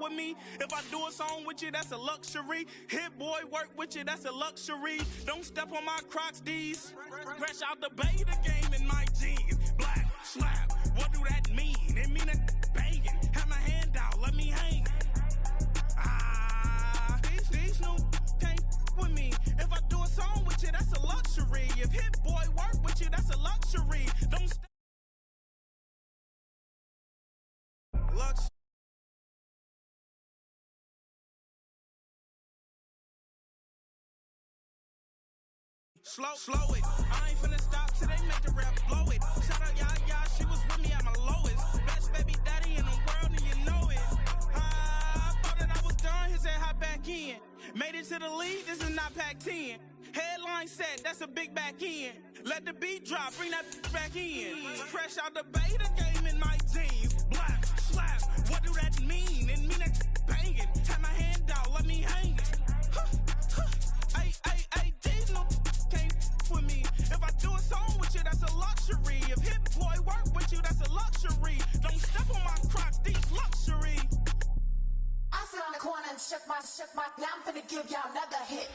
with me. If I do a song with you, that's a luxury. Hit boy, work with you, that's a luxury. Don't step on my Crocs, D's. Fresh out the bay, the game in my jeans. Black, slap, what do that mean? It mean a banging. Have my hand out, let me hang. These new can't with me. If I do a song with you, that's a luxury. If hit boy, work with you, that's a luxury. Don't step. Slow it. I ain't finna stop till they make the rap blow it. Shout out Yaya, she was with me at my lowest. Best baby daddy in the world, and you know it. I thought that I was done, his head hot back in. Made it to the league, this is not Pac-10. Headline set, that's a big back end. Let the beat drop, bring that back in. Fresh out the bay, the game in my jeans. Black, slap, what do that mean? It mean that banging. Have my hand out, let me hang it. Ay, these no can't with me. If I do a song with you, that's a luxury. If hit boy work with you, that's a luxury. Don't step on my Crocs, these luxury. I sit on the corner and shook my, now I'm finna give y'all another hit.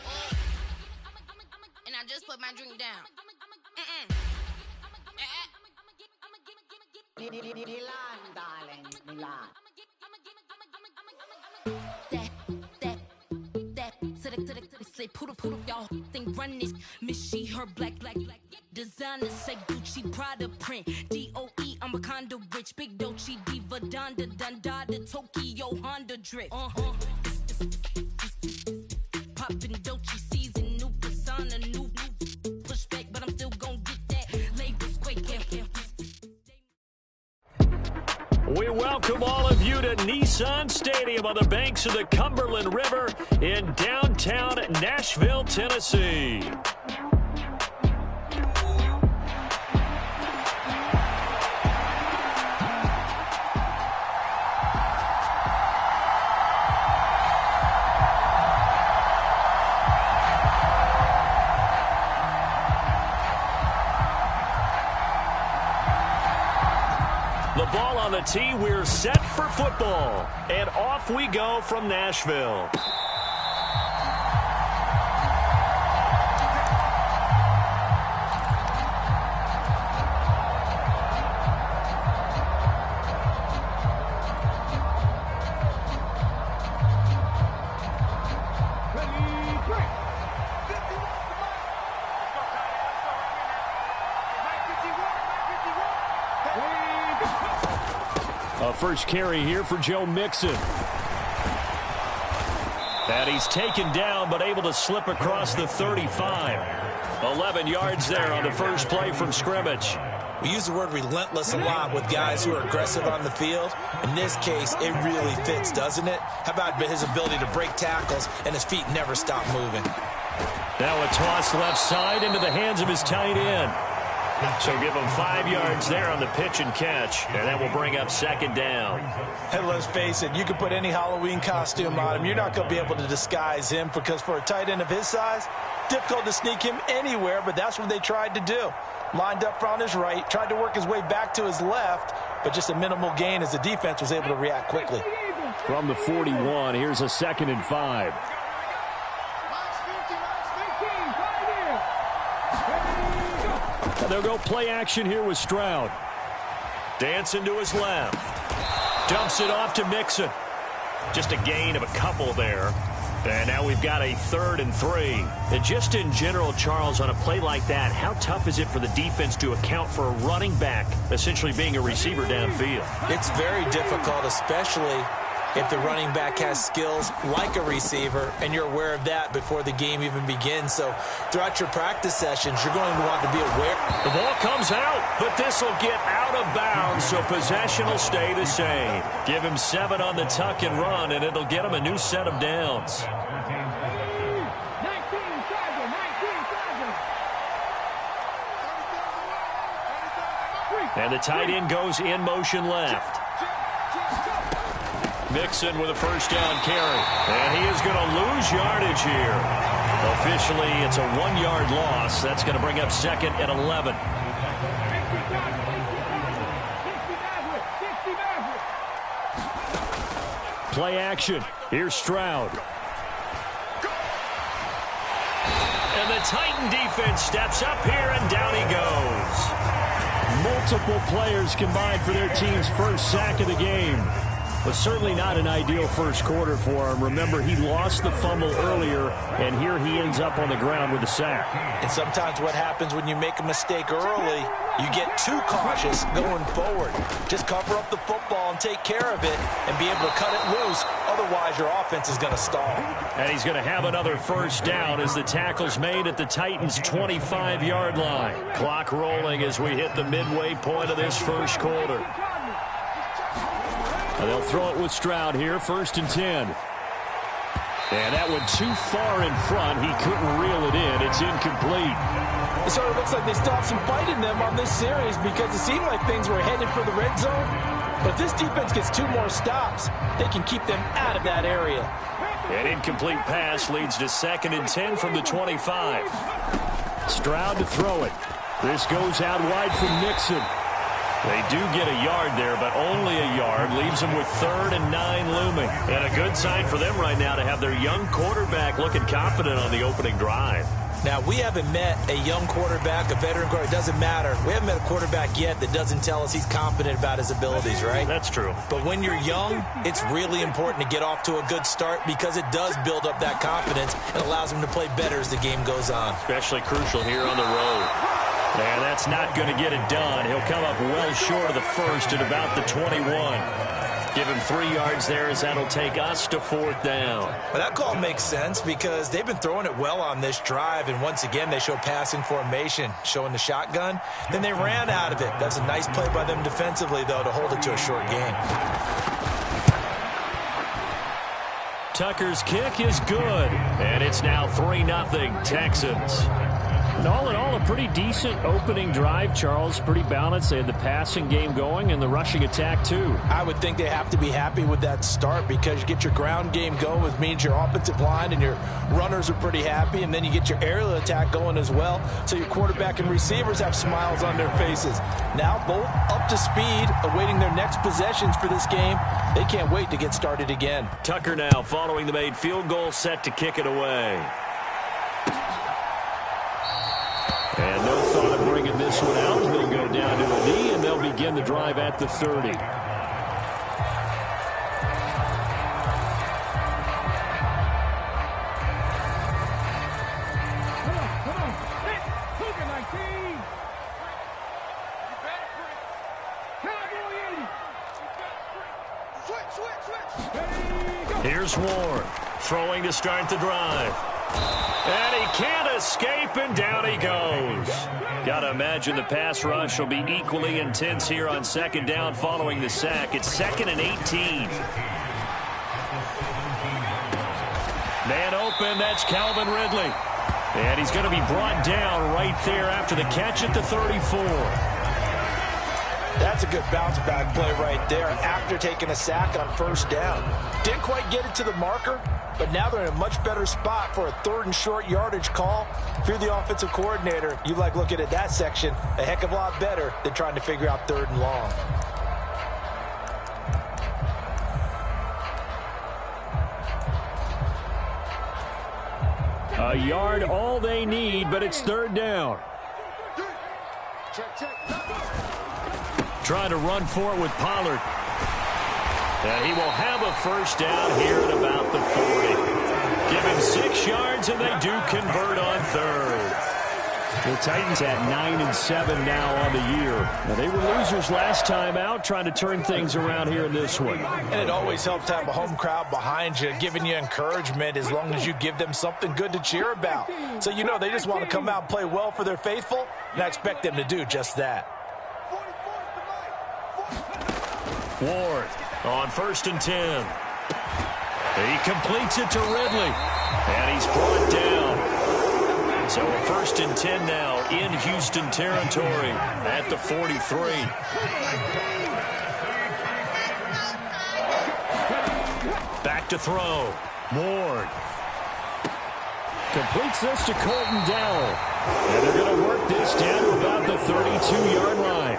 And I just put my drink down. Milan, darling, Milan. Say poodle, y'all think run this. Miss she, her black. Designer say Gucci, Prada print. DOE, I'm a condo rich. Big Dolce, Diva, Donda, Tokyo, Honda drip. Poppin' Dolce season, new persona, new pushback, but I'm still gon' get that. Labels quake. We welcome all of you to Nissan Stadium on the banks of the Cumberland River in downtown Nashville, Tennessee. The ball on the tee, we're set for football. And off we go from Nashville. First carry here for Joe Mixon. And he's taken down, but able to slip across the 35. 11 yards there on the first play from scrimmage. We use the word relentless a lot with guys who are aggressive on the field. In this case, it really fits, doesn't it? How about his ability to break tackles and his feet never stop moving? Now a toss left side into the hands of his tight end. So give him 5 yards there on the pitch and catch, and that will bring up second down. Hey, let's face it, you can put any Halloween costume on him. You're not going to be able to disguise him because for a tight end of his size, difficult to sneak him anywhere, but that's what they tried to do. Lined up on his right, tried to work his way back to his left, but just a minimal gain as the defense was able to react quickly. From the 41, here's a 2nd and 5. They'll go play action here with Stroud. Dancing to his left. Dumps it off to Mixon. Just a gain of a couple there. And now we've got a 3rd and 3. And just in general, Charles, on a play like that, how tough is it for the defense to account for a running back essentially being a receiver downfield? It's very difficult, especially if the running back has skills like a receiver, and you're aware of that before the game even begins. So throughout your practice sessions, you're going to want to be aware. The ball comes out, but this will get out of bounds, so possession will stay the same. Give him 7 on the tuck and run, and it'll get him a new set of downs. And the tight end goes in motion left. Mixon with a first down carry. And he is going to lose yardage here. Officially, it's a 1-yard loss. That's going to bring up 2nd and 11. play action. Here's Stroud. And the Titan defense steps up here, and down he goes. Multiple players combined for their team's first sack of the game. But certainly not an ideal first quarter for him. Remember, he lost the fumble earlier, and here he ends up on the ground with a sack. And sometimes what happens when you make a mistake early, you get too cautious going forward. Just cover up the football and take care of it and be able to cut it loose. Otherwise, your offense is going to stall. And he's going to have another first down as the tackle's made at the Titans' 25-yard line. Clock rolling as we hit the midway point of this first quarter. And they'll throw it with Stroud here, 1st and 10. And that went too far in front. He couldn't reel it in. It's incomplete. It sort of looks like they stopped some fight in them on this series because it seemed like things were headed for the red zone. But if this defense gets 2 more stops, they can keep them out of that area. An incomplete pass leads to 2nd and 10 from the 25. Stroud to throw it. This goes out wide from Nixon. They do get a yard there, but only a yard. Leaves them with 3rd and 9 looming. And a good sign for them right now to have their young quarterback looking confident on the opening drive. Now, we haven't met a young quarterback, a veteran quarterback. It doesn't matter. We haven't met a quarterback yet that doesn't tell us he's confident about his abilities, right? That's true. But when you're young, it's really important to get off to a good start because it does build up that confidence and allows him to play better as the game goes on. Especially crucial here on the road. And that's not going to get it done. He'll come up well short of the first at about the 21. Give him 3 yards there as that'll take us to 4th down. Well, that call makes sense because they've been throwing it well on this drive, and once again they show passing formation, showing the shotgun. Then they ran out of it. That's a nice play by them defensively, though, to hold it to a short game. Tucker's kick is good, and it's now 3-0 Texans. And all in all, a pretty decent opening drive, Charles. Pretty balanced. They had the passing game going and the rushing attack, too. I would think they have to be happy with that start because you get your ground game going, which means your offensive line and your runners are pretty happy, and then you get your aerial attack going as well, so your quarterback and receivers have smiles on their faces. Now both up to speed, awaiting their next possessions for this game. They can't wait to get started again. Tucker now following the made field goal, set to kick it away. And no thought of bringing this one out. He'll go down to a knee, and they'll begin the drive at the 30. Here's Ward, throwing to start the drive. And he can't escape, and down he goes. Got to imagine the pass rush will be equally intense here on 2nd down following the sack. It's 2nd and 18. Man open, that's Calvin Ridley. And he's going to be brought down right there after the catch at the 34. That's a good bounce back play right there after taking a sack on 1st down. Didn't quite get it to the marker, but now they're in a much better spot for a 3rd and short yardage call. If you're the offensive coordinator, you like looking at that section a heck of a lot better than trying to figure out 3rd and long. A yard all they need, but it's 3rd down. Trying to run for it with Pollard. And he will have a 1st down here at about the 40. Give him 6 yards, and they do convert on 3rd. The Titans at 9-7 now on the year. Now, they were losers last time out, trying to turn things around here in this one. And it always helps to have a home crowd behind you, giving you encouragement as long as you give them something good to cheer about. So you know they just want to come out and play well for their faithful, and I expect them to do just that. Ward on 1st and 10. He completes it to Ridley, and he's brought down. So a 1st and 10 now in Houston territory at the 43. Back to throw. Ward completes this to Colton Dowell. And they're going to work this down to about the 32-yard line.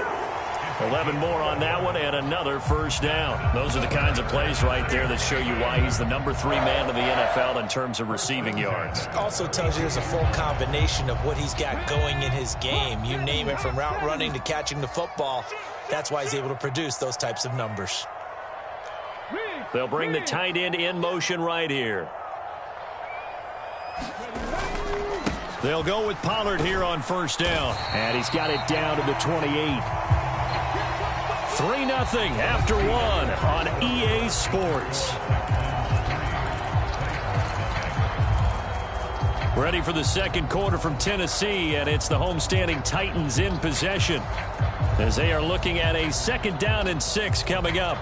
11 more on that one and another first down. Those are the kinds of plays right there that show you why he's the number 3 man in the NFL in terms of receiving yards. Also tells you there's a full combination of what he's got going in his game. You name it, from route running to catching the football. That's why he's able to produce those types of numbers. They'll bring the tight end in motion right here. They'll go with Pollard here on first down. And he's got it down to the 28. 3-0 after 1 on EA Sports. Ready for the second quarter from Tennessee, and it's the homestanding Titans in possession as they are looking at a 2nd down and 6 coming up.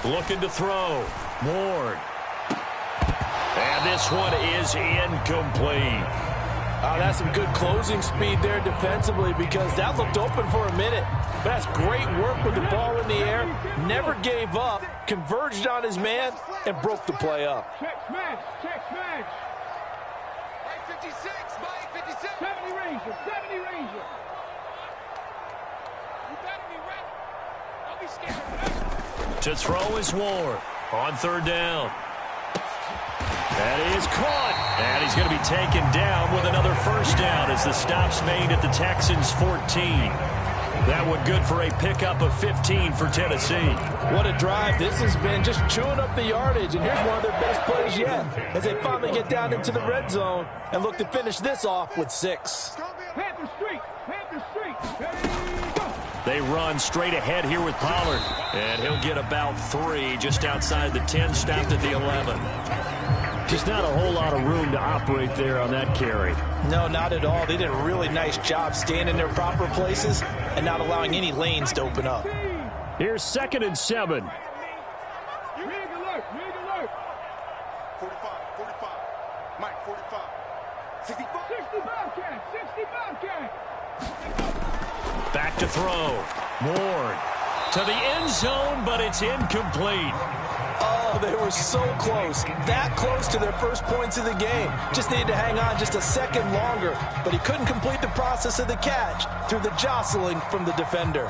Looking to throw. Ward. And this one is incomplete. That's some good closing speed there defensively, because that looked open for a minute. But that's great work with the ball in the air. Never gave up. Converged on his man and broke the play up. Check smash. Check smash. Mike 56. Mike 56. 70 Ranger. 70 Ranger. You better be ready. Don't be scared. To throw is Ward on 3rd down. That is caught. And he's going to be taken down with another first down as the stop's made at the Texans' 14. That one good for a pickup of 15 for Tennessee. What a drive. This has been just chewing up the yardage. And here's one of their best plays yet, as they finally get down into the red zone and look to finish this off with 6. Panther Street. Panther Street. Hey, go. They run straight ahead here with Pollard. And he'll get about 3 just outside the 10, stopped at the 11. Just not a whole lot of room to operate there on that carry. No, not at all. They did a really nice job staying in their proper places and not allowing any lanes to open up. Here's 2nd and 7. Rig alert. Rig alert. 45. 45. Mike 45. 65. 65 cat. 65 cat. Back to throw. Ward to the end zone, but it's incomplete. Oh, they were so close. That close to their first points of the game. Just needed to hang on just a second longer, but he couldn't complete the process of the catch through the jostling from the defender.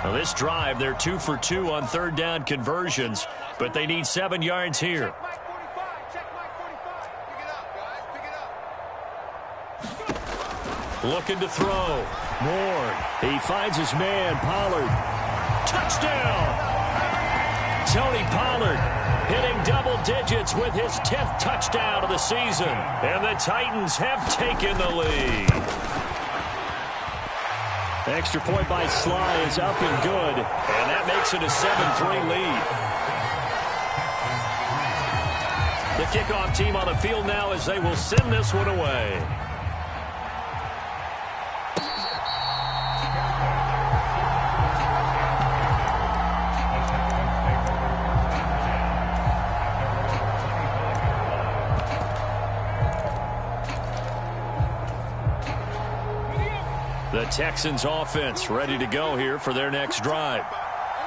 Now this drive, they're 2 for 2 on 3rd down conversions, but they need 7 yards here. Mike 45. Check Mike 45. Pick it up, guys. Pick it up. Looking to throw. Ward. He finds his man, Pollard. Touchdown! Tony Pollard hitting double digits with his 10th touchdown of the season. And the Titans have taken the lead. Extra point by Sly is up and good. And that makes it a 7-3 lead. The kickoff team on the field now as they will send this one away. The Texans offense ready to go here for their next drive.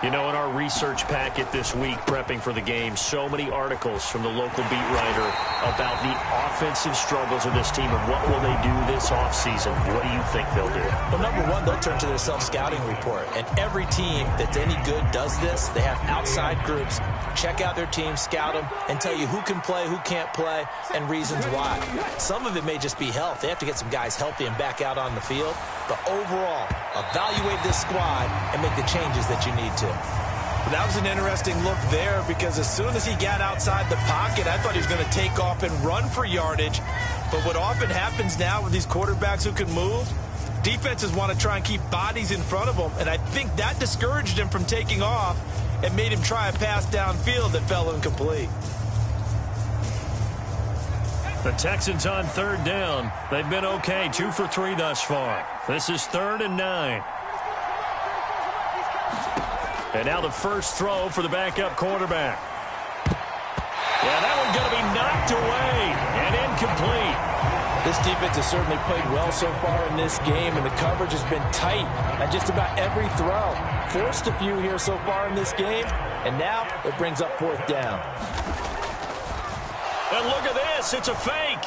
You know, in our research packet this week, prepping for the game, so many articles from the local beat writer about the offensive struggles of this team and what will they do this offseason. What do you think they'll do? Well, number one, they'll turn to their self-scouting report. And every team that's any good does this. They have outside groups. Check out their team, scout them, and tell you who can play, who can't play, and reasons why. Some of it may just be health. They have to get some guys healthy and back out on the field. But overall, evaluate this squad and make the changes that you need to. That was an interesting look there, because as soon as he got outside the pocket, I thought he was going to take off and run for yardage. But what often happens now with these quarterbacks who can move, defenses want to try and keep bodies in front of them, and I think that discouraged him from taking off and made him try a pass downfield that fell incomplete. The Texans on 3rd down. They've been okay, 2 for 3 thus far. This is 3rd and 9. And now the first throw for the backup quarterback. Yeah, that one's going to be knocked away and incomplete. This defense has certainly played well so far in this game, and the coverage has been tight at just about every throw. Forced a few here so far in this game, and now it brings up fourth down. And look at this. It's a fake.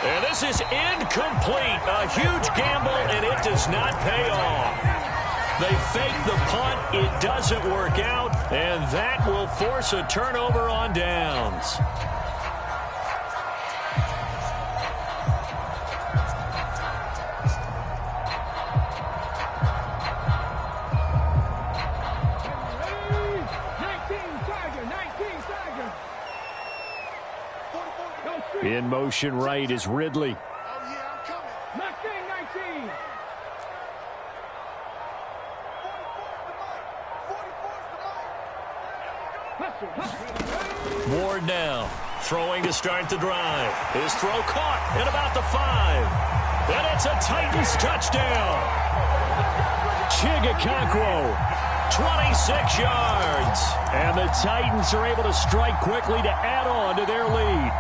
And this is incomplete. A huge gamble, and it does not pay off. They fake the punt. It doesn't work out, and that will force a turnover on downs. In motion right is Ridley. Oh, yeah, I'm coming. 19. 44's the mic. Ward now, throwing to start the drive. His throw caught at about the 5. And it's a Titans touchdown. Chigakonkwo, 26 yards. And the Titans are able to strike quickly to add on to their lead.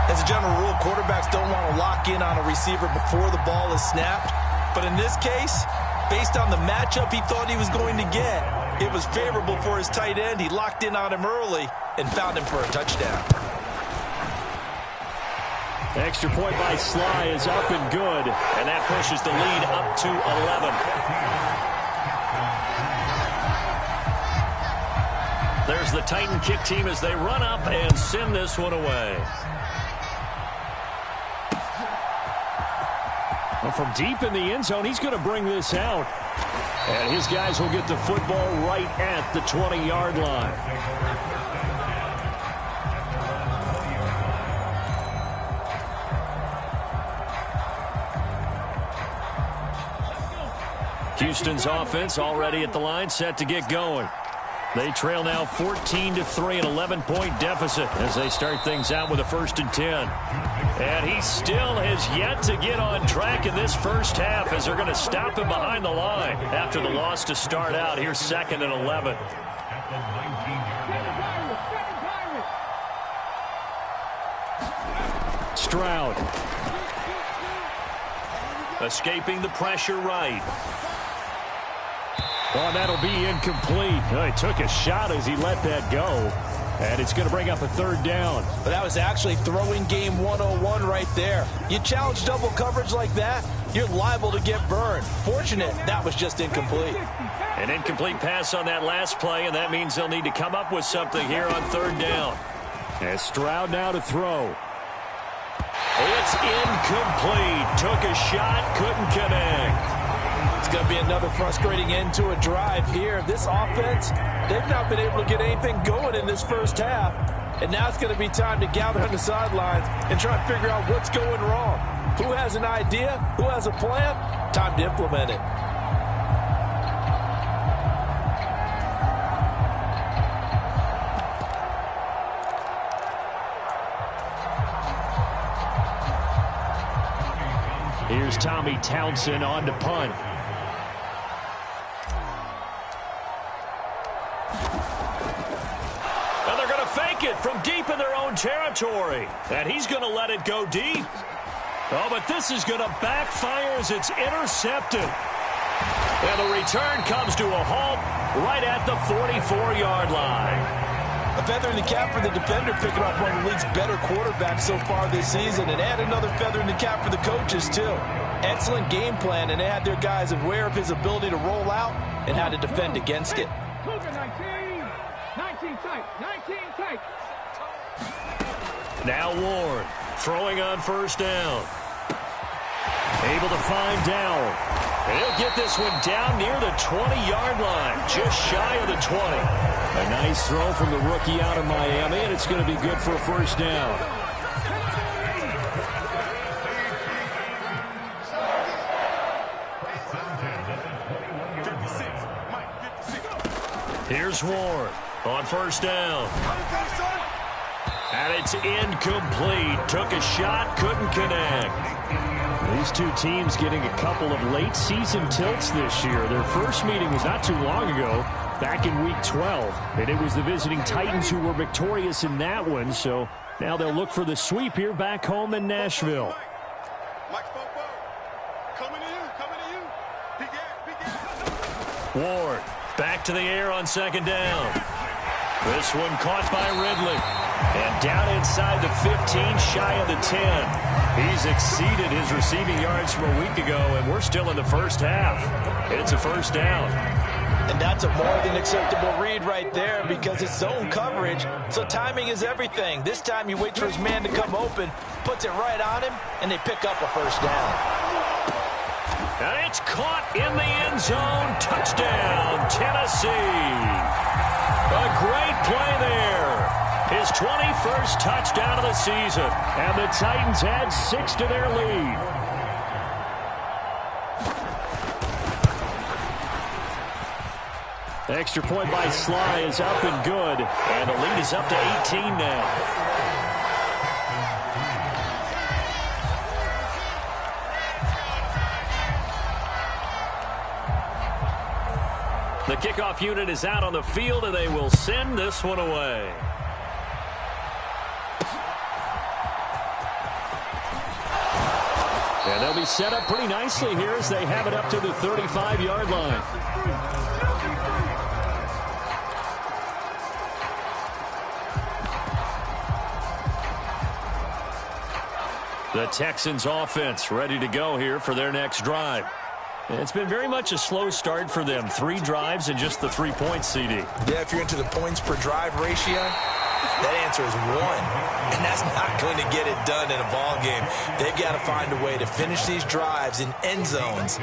As a general rule, quarterbacks don't want to lock in on a receiver before the ball is snapped. But in this case, based on the matchup he thought he was going to get, it was favorable for his tight end. He locked in on him early and found him for a touchdown. Extra point by Sly is up and good. And that pushes the lead up to 11. There's the Titan kick team as they run up and send this one away. Well, from deep in the end zone, he's going to bring this out. And his guys will get the football right at the 20-yard line. Houston's offense already at the line, set to get going. They trail now 14-3, an 11-point deficit as they start things out with a 1st and 10. And he still has yet to get on track in this first half as they're going to stop him behind the line after the loss to start out. Here's 2nd and 11. Stroud. Escaping the pressure right. Oh, that'll be incomplete. He took a shot as he let that go. And it's going to bring up a 3rd down. But that was actually throwing game 101 right there. You challenge double coverage like that, you're liable to get burned. Fortunate, that was just incomplete. An incomplete pass on that last play, and that means they'll need to come up with something here on 3rd down. And Stroud now to throw. It's incomplete. Took a shot, couldn't connect. It's going to be another frustrating end to a drive here. This offense, they've not been able to get anything going in this first half. And now it's going to be time to gather on the sidelines and try and figure out what's going wrong. Who has an idea? Who has a plan? Time to implement it. Here's Tommy Townsend on to punt. Now they're going to fake it from deep in their own territory. And he's going to let it go deep. Oh, but this is going to backfire as it's intercepted. And the return comes to a halt right at the 44-yard line. A feather in the cap for the defender, picking off one of the league's better quarterbacks so far this season, and add another feather in the cap for the coaches, too. Excellent game plan, and they had their guys aware of his ability to roll out and how to defend against it. 19 tight. Now Ward throwing on 1st down. Able to find Dowell. And he'll get this one down near the 20-yard line, just shy of the 20. A nice throw from the rookie out of Miami, and it's going to be good for a 1st down. Here's Ward on 1st down. And it's incomplete. Took a shot, couldn't connect. These two teams getting a couple of late season tilts this year. Their first meeting was not too long ago, back in week 12. And it was the visiting Titans who were victorious in that one. So now they'll look for the sweep here back home in Nashville. Ward back to the air on second down. This one caught by Ridley. And down inside the 15, shy of the 10. He's exceeded his receiving yards from a week ago, and we're still in the first half. It's a first down. And that's a more than acceptable read right there because it's zone coverage, so timing is everything. This time he waits for his man to come open, puts it right on him, and they pick up a first down. And it's caught in the end zone. Touchdown, Tennessee. A great play there. His 21st touchdown of the season. And the Titans add 6 to their lead. The extra point by Sly is up and good. And the lead is up to 18 now. The kickoff unit is out on the field, and they will send this one away. And they'll be set up pretty nicely here as they have it up to the 35-yard line. The Texans offense ready to go here for their next drive. It's been very much a slow start for them. 3 drives and just the 3 points, CD. Yeah, if you're into the points per drive ratio, that answer is 1. And that's not going to get it done in a ball game. They've got to find a way to finish these drives in end zones,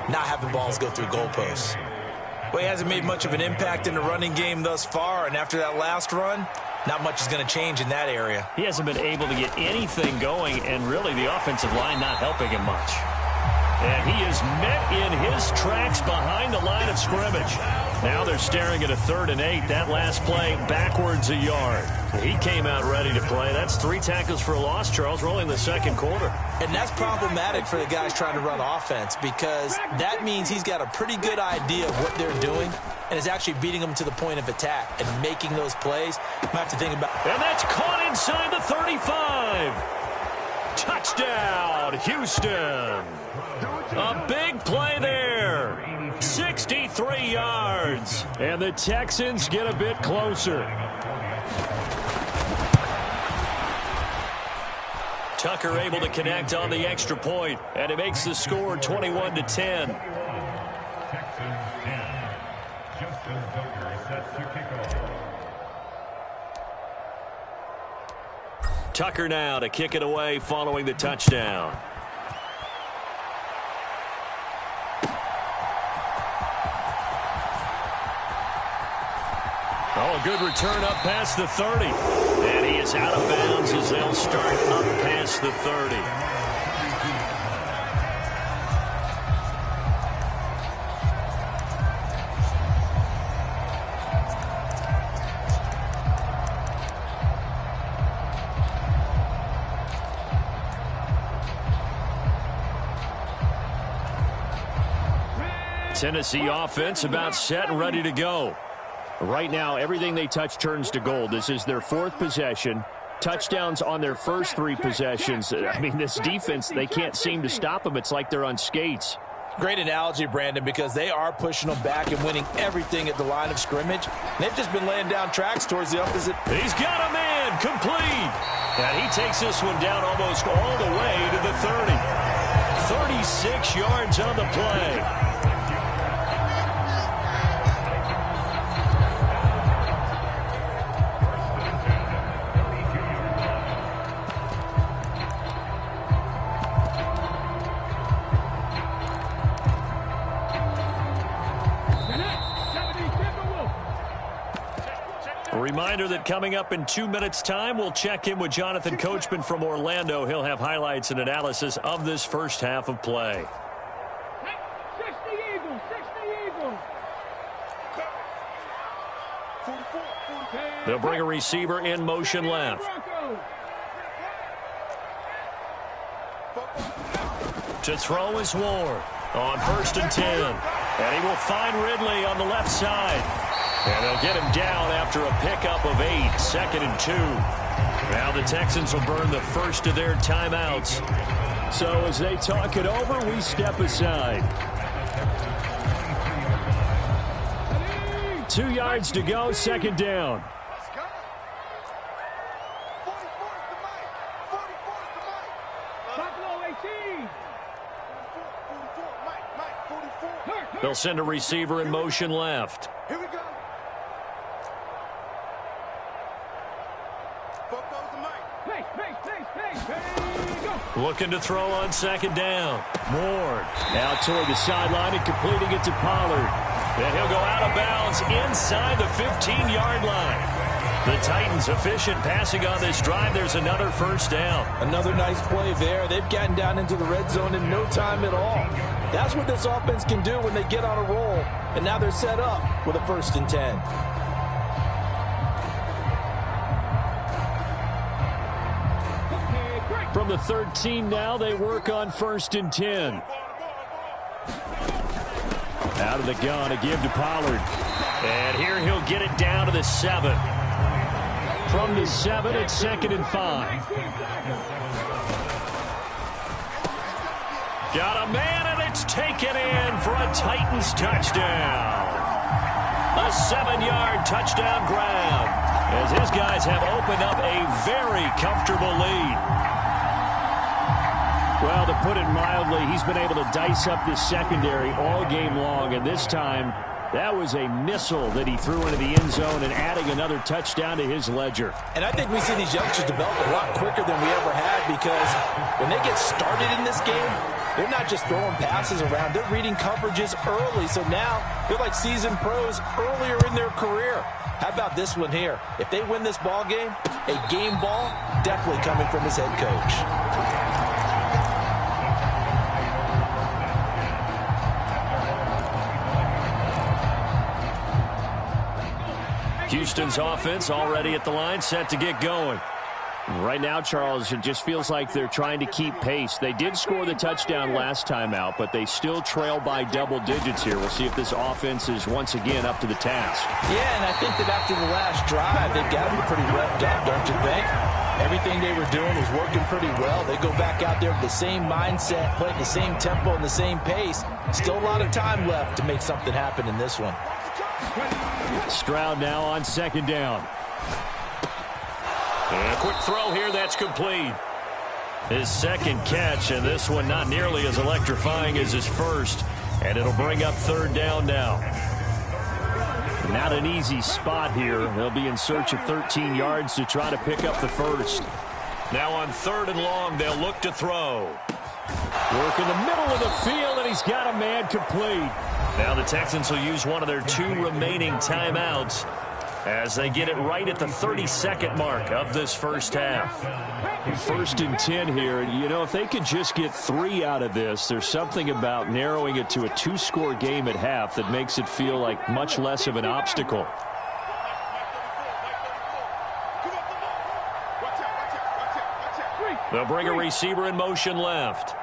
not having balls go through goalposts. Well, he hasn't made much of an impact in the running game thus far, and after that last run, not much is going to change in that area. He hasn't been able to get anything going, and really the offensive line not helping him much. And he is met in his tracks behind the line of scrimmage. Now they're staring at a 3rd and 8. That last play backwards a yard. He came out ready to play. That's 3 tackles for a loss, Charles, rolling the second quarter. And that's problematic for the guys trying to run offense because that means he's got a pretty good idea of what they're doing and is actually beating them to the point of attack and making those plays. You might have to think about. And that's caught inside the 35. Touchdown, Houston. A big play there. 63 yards. And the Texans get a bit closer. Tucker able to connect on the extra point, and it makes the score 21-10. Tucker now to kick it away following the touchdown. Oh, a good return up past the 30. And he is out of bounds as they'll start up past the 30. Tennessee offense about set and ready to go. Right now, everything they touch turns to gold. This is their 4th possession. Touchdowns on their first 3 possessions. I mean, this defense, they can't seem to stop them. It's like they're on skates. Great analogy, Brandon, because they are pushing them back and winning everything at the line of scrimmage. They've just been laying down tracks towards the opposite. He's got a man, complete. And he takes this one down almost all the way to the 30. 36 yards on the play. Reminder that coming up in 2 minutes' time, we'll check in with Jonathan Coachman from Orlando. He'll have highlights and analysis of this first half of play. 60 Eagles, 60 Eagles. They'll bring a receiver in motion left. To throw is Ward on 1st and 10. And he will find Ridley on the left side. And they'll get him down after a pickup of 8, 2nd and 2. Now the Texans will burn the first of their timeouts. So as they talk it over, we step aside. 2 yards to go, 2nd down. They'll send a receiver in motion left. Here we go. Looking to throw on 2nd down. Ward out toward the sideline and completing it to Pollard. And he'll go out of bounds inside the 15-yard line. The Titans efficient passing on this drive. There's another 1st down. Another nice play there. They've gotten down into the red zone in no time at all. That's what this offense can do when they get on a roll. And now they're set up with a 1st and 10. From the 13 now, they work on 1st and 10. Out of the gun, a give to Pollard. And here he'll get it down to the 7. From the 7, it's 2nd and 5. Got a man, and it's taken in for a Titans touchdown. A 7-yard touchdown grab as his guys have opened up a very comfortable lead. Well, to put it mildly, he's been able to dice up this secondary all game long, and this time that was a missile that he threw into the end zone and adding another touchdown to his ledger. And I think we see these youngsters develop a lot quicker than we ever had, because when they get started in this game, they're not just throwing passes around. They're reading coverages early. So now they're like seasoned pros earlier in their career. How about this one here? If they win this ball game, a game ball definitely coming from his head coach. Houston's offense already at the line, set to get going. Right now, Charles, it just feels like they're trying to keep pace. They did score the touchdown last time out, but they still trail by double digits here. We'll see if this offense is once again up to the task. Yeah, and I think that after the last drive, they got them pretty revved up, don't you think? Everything they were doing was working pretty well. They go back out there with the same mindset, playing the same tempo and the same pace. Still a lot of time left to make something happen in this one. Stroud now on 2nd down. And a quick throw here, that's complete. His 2nd catch, and this one not nearly as electrifying as his first. And it'll bring up 3rd down now. Not an easy spot here. They'll be in search of 13 yards to try to pick up the first. Now on 3rd and long, they'll look to throw. Work in the middle of the field, and he's got a man complete. Now the Texans will use one of their 2 remaining timeouts as they get it right at the 32nd mark of this first half. 1st and 10 here. You know, if they could just get 3 out of this, there's something about narrowing it to a 2-score game at half that makes it feel like much less of an obstacle. They'll bring a receiver in motion left.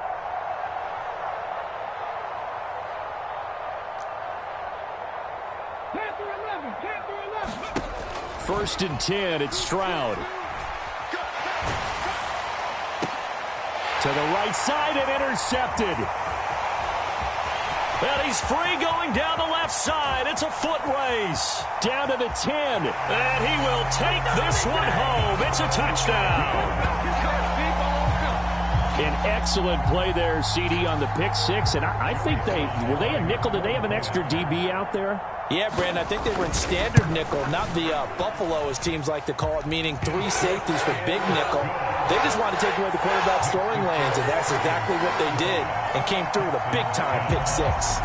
First and 10, it's Stroud. To the right side and intercepted. And he's free going down the left side. It's a foot race. Down to the 10. And he will take this one home. It's a touchdown. An excellent play there, CD, on the pick six. And I think were they a nickel? Did they have an extra DB out there? Yeah, Brandon, I think they were in standard nickel, not the Buffalo, as teams like to call it, meaning 3 safeties for big nickel. They just wanted to take away the quarterback's throwing lanes, and that's exactly what they did, and came through with a big-time pick six.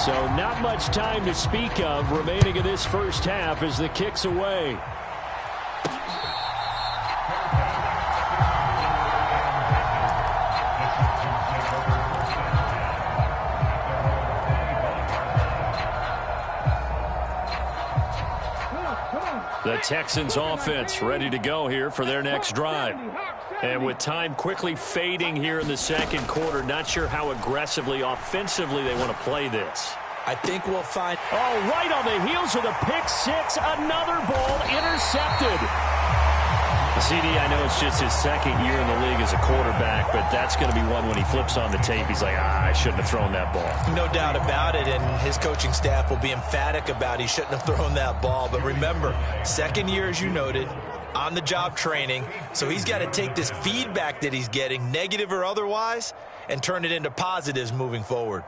So not much time to speak of remaining in this first half as the kick's away. The Texans offense ready to go here for their next drive. And with time quickly fading here in the second quarter, not sure how aggressively, offensively they want to play this. I think we'll find... Oh, right on the heels of the pick six. Another ball intercepted. CD, I know it's just his second year in the league as a quarterback, but that's going to be one when he flips on the tape. He's like, I shouldn't have thrown that ball. No doubt about it, and his coaching staff will be emphatic about he shouldn't have thrown that ball. But remember, second year, as you noted, on-the-job training, so he's got to take this feedback that he's getting, negative or otherwise, and turn it into positives moving forward.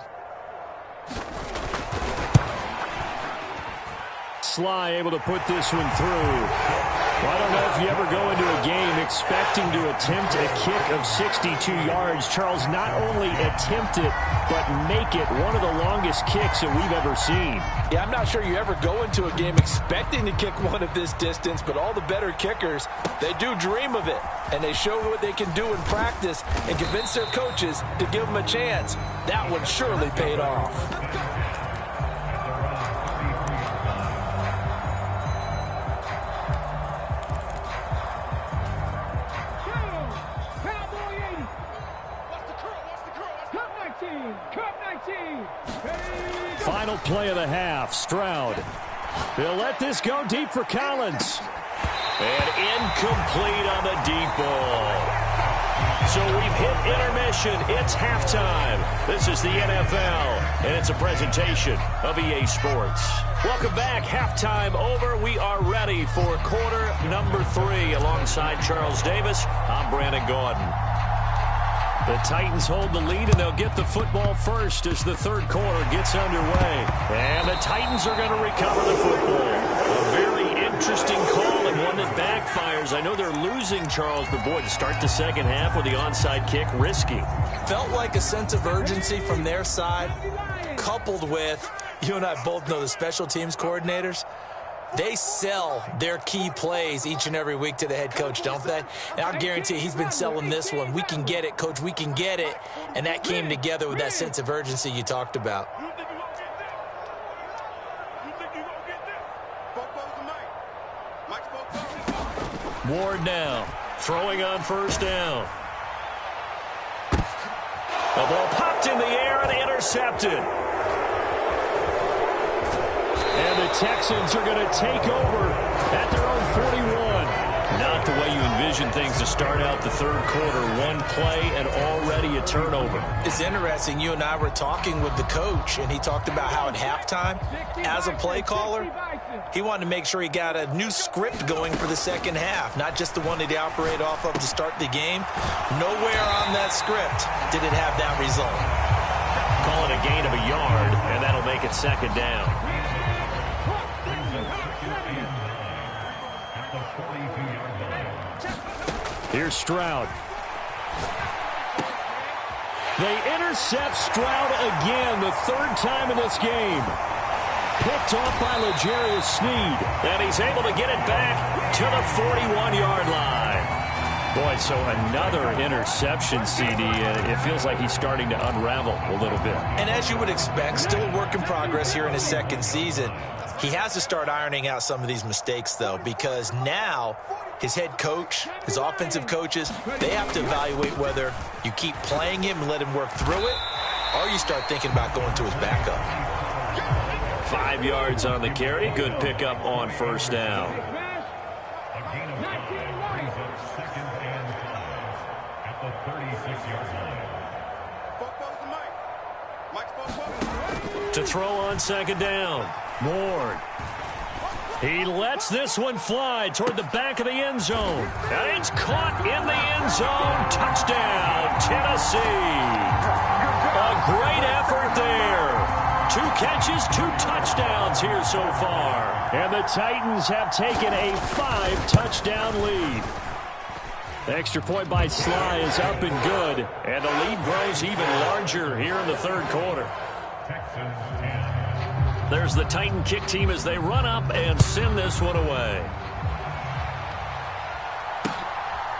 Sly able to put this one through. Well, I don't know if you ever go into a game expecting to attempt a kick of 62 yards. Charles, not only attempt it, but make it one of the longest kicks that we've ever seen. Yeah, I'm not sure you ever go into a game expecting to kick one of this distance, but all the better kickers, they do dream of it. And they show what they can do in practice and convince their coaches to give them a chance. That one surely paid off. Final play of the half. Stroud. They'll let this go deep for Collins. And incomplete on the deep ball. So we've hit intermission. It's halftime. This is the NFL, and it's a presentation of EA Sports. Welcome back. Halftime over. We are ready for quarter number 3. Alongside Charles Davis, I'm Brandon Gordon. The Titans hold the lead, and they'll get the football first as the third quarter gets underway. And the Titans are going to recover the football. A very interesting call and one that backfires. I know they're losing, Charles, but boy, to start the second half with the onside kick, risky. Felt like a sense of urgency from their side, coupled with, you and I both know the special teams coordinators, they sell their key plays each and every week to the head coach, don't they? And I'll guarantee he's been selling this one. We can get it, coach, we can get it. And that came together with that sense of urgency you talked about. Ward now, throwing on first down. The ball popped in the air and intercepted. And the Texans are going to take over at their own 41. Not the way you envision things to start out the third quarter. One play and already a turnover. It's interesting. You and I were talking with the coach, and he talked about how at halftime, as a play caller, he wanted to make sure he got a new script going for the second half, not just the one that he operated off of to start the game. Nowhere on that script did it have that result. Call it a gain of a yard, and that'll make it second down. Here's Stroud. They intercept Stroud again, the third time in this game. Picked off by L'Jarius Sneed. And he's able to get it back to the 41-yard line. Boy, so another interception, CD. It feels like he's starting to unravel a little bit. And as you would expect, still a work in progress here in his second season. He has to start ironing out some of these mistakes, though, because now his head coach, his offensive coaches, they have to evaluate whether you keep playing him and let him work through it, or you start thinking about going to his backup. 5 yards on the carry. Good pickup on first down. To throw on second down. Ward. He lets this one fly toward the back of the end zone. And it's caught in the end zone. Touchdown, Tennessee. A great effort there. 2 catches, 2 touchdowns here so far. And the Titans have taken a 5-touchdown lead. The extra point by Sly is up and good. And the lead grows even larger here in the third quarter. There's the Titan kick team as they run up and send this one away.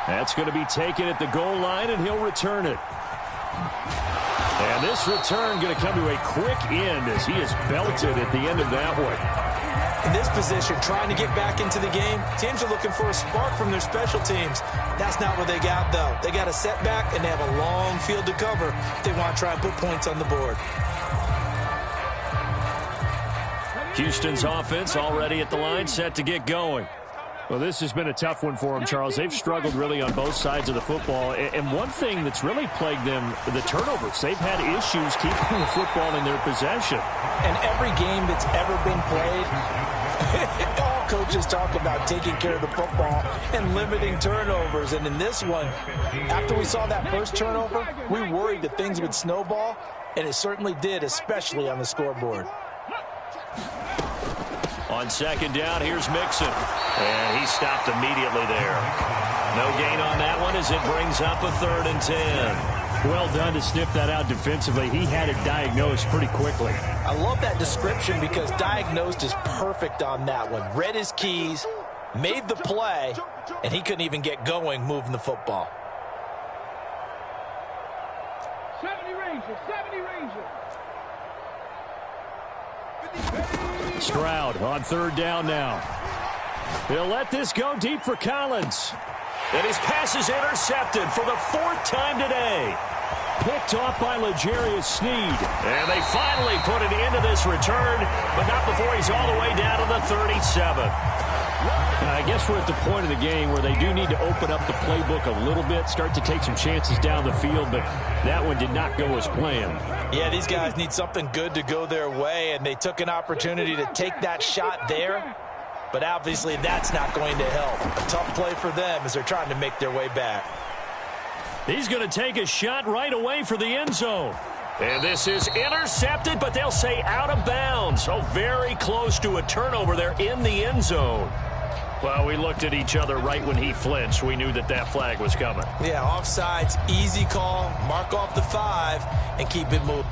That's going to be taken at the goal line, and he'll return it. And this return going to come to a quick end as he is belted at the end of that one. In this position, trying to get back into the game, teams are looking for a spark from their special teams. That's not what they got, though. They got a setback, and they have a long field to cover if they want to try and put points on the board. Houston's offense already at the line, set to get going. Well, this has been a tough one for them, Charles. They've struggled really on both sides of the football. And one thing that's really plagued them, the turnovers. They've had issues keeping the football in their possession. And every game that's ever been played, all coaches talk about taking care of the football and limiting turnovers. And in this one, after we saw that first turnover, we worried that things would snowball, and it certainly did, especially on the scoreboard. On second down, here's Mixon. And he stopped immediately there. No gain on that one as it brings up a 3rd and 10. Well done to sniff that out defensively. He had it diagnosed pretty quickly. I love that description because diagnosed is perfect on that one. Read his keys, made the play, and he couldn't even get going moving the football. 70 Rangers, 70 Rangers. Stroud on 3rd down now. He'll let this go deep for Collins. And his pass is intercepted for the 4th time today. Picked off by L'Jarius Sneed. And they finally put an end to this return, but not before he's all the way down to the 37. I guess we're at the point of the game where they do need to open up the playbook a little bit, start to take some chances down the field, but that one did not go as planned. Yeah, these guys need something good to go their way, and they took an opportunity to take that shot there, but obviously that's not going to help. A tough play for them as they're trying to make their way back. He's going to take a shot right away for the end zone. And this is intercepted, but they'll say out of bounds. So very close to a turnover there in the end zone. Well, we looked at each other right when he flinched. We knew that that flag was coming. Yeah, offsides, easy call, mark off the 5, and keep it moving.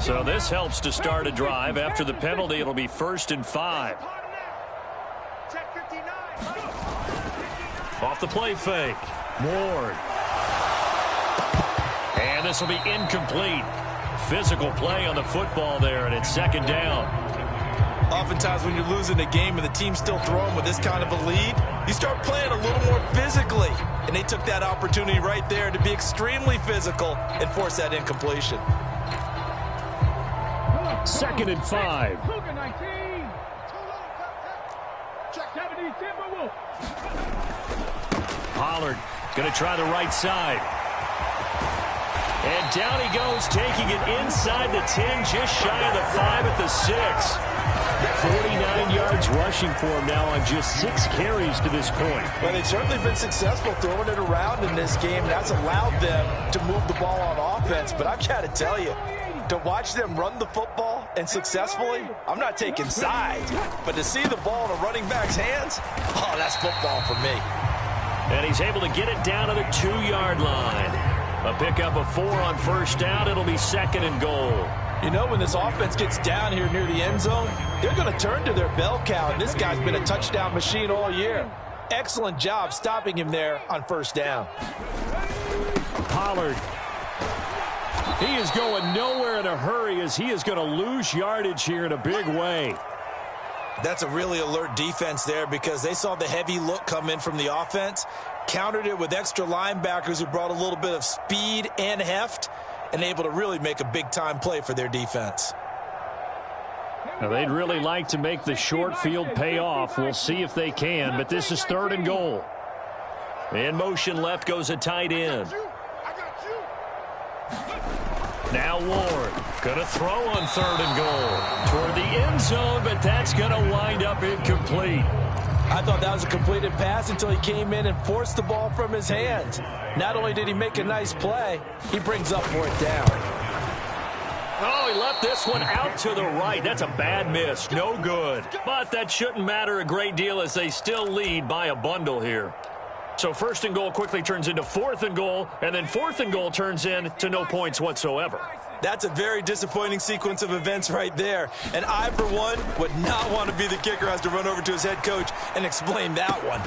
So this helps to start a drive. After the penalty, it'll be 1st and 5. Off the play fake. Ward. And this will be incomplete. Physical play on the football there, and it's 2nd down. Oftentimes when you're losing a game and the team's still throwing with this kind of a lead, you start playing a little more physically. And they took that opportunity right there to be extremely physical and force that incompletion. 2nd and 5. Pollard going to try the right side. And down he goes, taking it inside the 10, just shy of the 5 at the 6. 49 yards rushing for him now on just 6 carries to this point. Well, they've certainly been successful throwing it around in this game. That's allowed them to move the ball on offense. But I've got to tell you, to watch them run the football and successfully, I'm not taking sides, but to see the ball in a running back's hands, oh, that's football for me. And he's able to get it down to the 2-yard line. A pickup of 4 on 1st down. It'll be 2nd and goal. You know, when this offense gets down here near the end zone, they're going to turn to their bell cow, and this guy's been a touchdown machine all year. Excellent job stopping him there on 1st down. Pollard. He is going nowhere in a hurry as he is going to lose yardage here in a big way. That's a really alert defense there because they saw the heavy look come in from the offense, countered it with extra linebackers who brought a little bit of speed and heft, and able to really make a big-time play for their defense. Now, they'd really like to make the short field pay off. We'll see if they can, but this is 3rd and goal. In motion left goes a tight end. Now Ward going to throw on 3rd and goal toward the end zone, but that's going to wind up incomplete. I thought that was a completed pass until he came in and forced the ball from his hands. Not only did he make a nice play, he brings up 4th down. Oh, he left this one out to the right. That's a bad miss. No good. But that shouldn't matter a great deal as they still lead by a bundle here. So 1st and goal quickly turns into 4th and goal, and then 4th and goal turns into no points whatsoever. That's a very disappointing sequence of events right there. And I, for one, would not want to be the kicker who has to run over to his head coach and explain that one.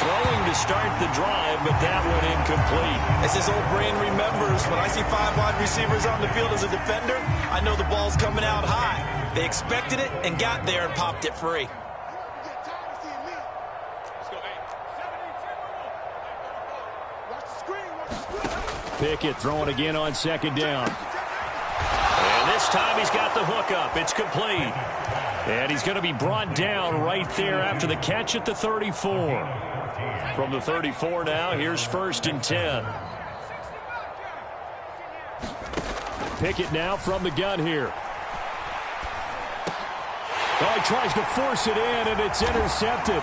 Throwing to start the drive, but that one incomplete. As his old brain remembers, when I see 5 wide receivers on the field as a defender, I know the ball's coming out high. They expected it and got there and popped it free. Pickett throwing again on 2nd down. And this time he's got the hook up. It's complete. And he's going to be brought down right there after the catch at the 34. From the 34 now, here's 1st and 10. Pickett now from the gun here. Oh, he tries to force it in, and it's intercepted.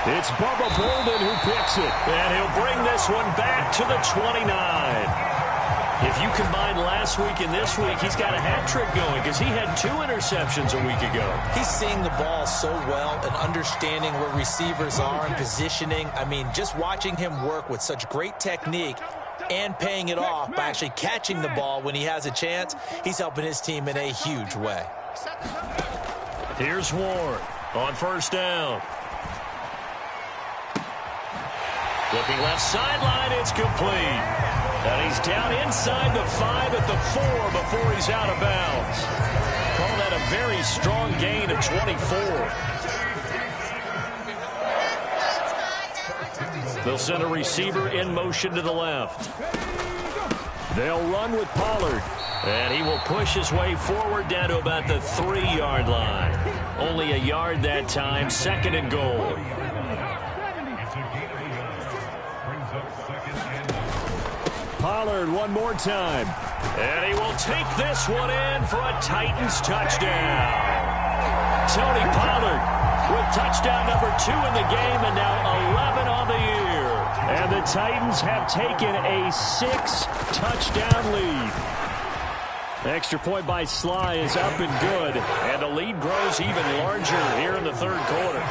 It's Bubba Bolden who picks it. And he'll bring this one back to the 29. If you combine last week and this week, he's got a hat trick going because he had 2 interceptions a week ago. He's seeing the ball so well and understanding where receivers are and positioning. I mean, just watching him work with such great technique and paying it off by actually catching the ball when he has a chance, he's helping his team in a huge way. Here's Ward on 1st down. Looking left sideline, it's complete. And he's down inside the 5 at the 4 before he's out of bounds. Call that a very strong gain of 24. They'll send a receiver in motion to the left. They'll run with Pollard. And he will push his way forward down to about the 3-yard line. Only a yard that time, 2nd and goal. Pollard one more time. And he will take this one in for a Titans touchdown. Tony Pollard with touchdown number 2 in the game and now 11 on the year. And the Titans have taken a 6-touchdown lead. The extra point by Sly is up and good. And the lead grows even larger here in the 3rd quarter.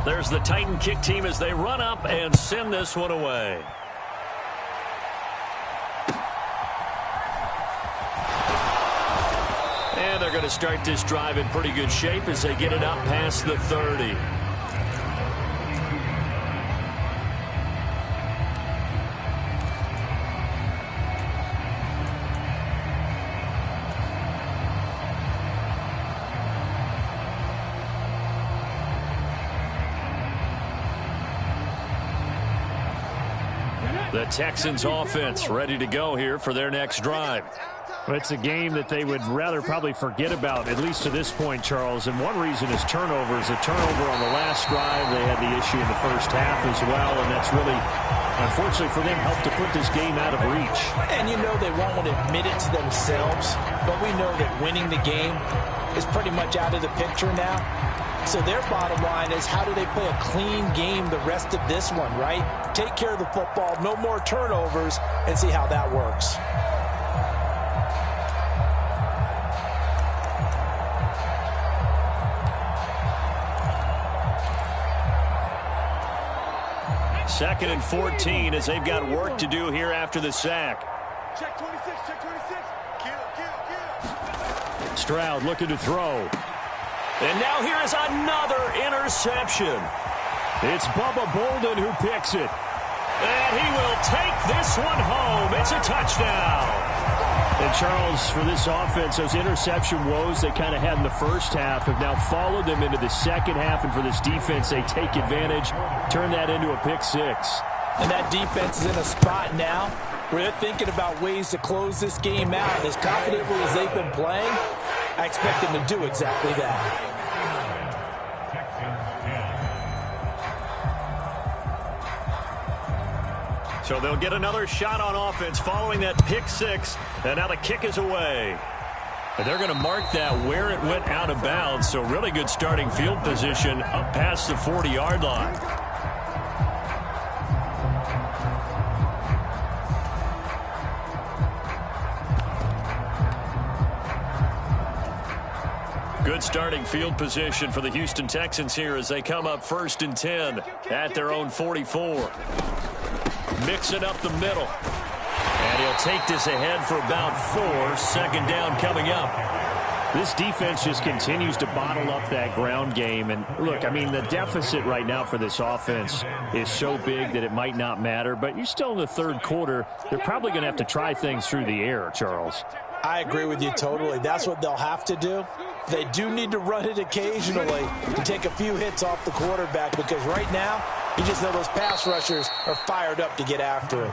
There's the Titan kick team as they run up and send this one away. And they're going to start this drive in pretty good shape as they get it up past the 30. The Texans offense ready to go here for their next drive. Well, it's a game that they would rather probably forget about, at least to this point, Charles. And one reason is turnovers. A turnover on the last drive. They had the issue in the first half as well. And that's really, unfortunately for them, helped to put this game out of reach. And you know they won't want to admit it to themselves. But we know that winning the game is pretty much out of the picture now. So their bottom line is, how do they play a clean game the rest of this one, right? Take care of the football, no more turnovers, and see how that works. Second and 14 as they've got work to do here after the sack. Check 26, check 26. Kill. Stroud looking to throw. And now here is another interception. It's Bubba Bolden who picks it. And he will take this one home. It's a touchdown. And Charles, for this offense, those interception woes they kind of had in the first half have now followed them into the second half. And for this defense, they take advantage, turn that into a pick 6. And that defense is in a spot now where they're thinking about ways to close this game out. And as confidently as they've been playing, I expect them to do exactly that. So they'll get another shot on offense following that pick six. And now the kick is away. And they're going to mark that where it went out of bounds. So really good starting field position up past the 40-yard line. Good starting field position for the Houston Texans here as they come up 1st and 10 at their own 44. Mixing up the middle. And he'll take this ahead for about 4. 2nd down coming up. This defense just continues to bottle up that ground game. And look, I mean, the deficit right now for this offense is so big that it might not matter. But you're still in the 3rd quarter. They're probably going to have to try things through the air, Charles. I agree with you totally. That's what they'll have to do. They do need to run it occasionally to take a few hits off the quarterback, because right now, you just know those pass rushers are fired up to get after it.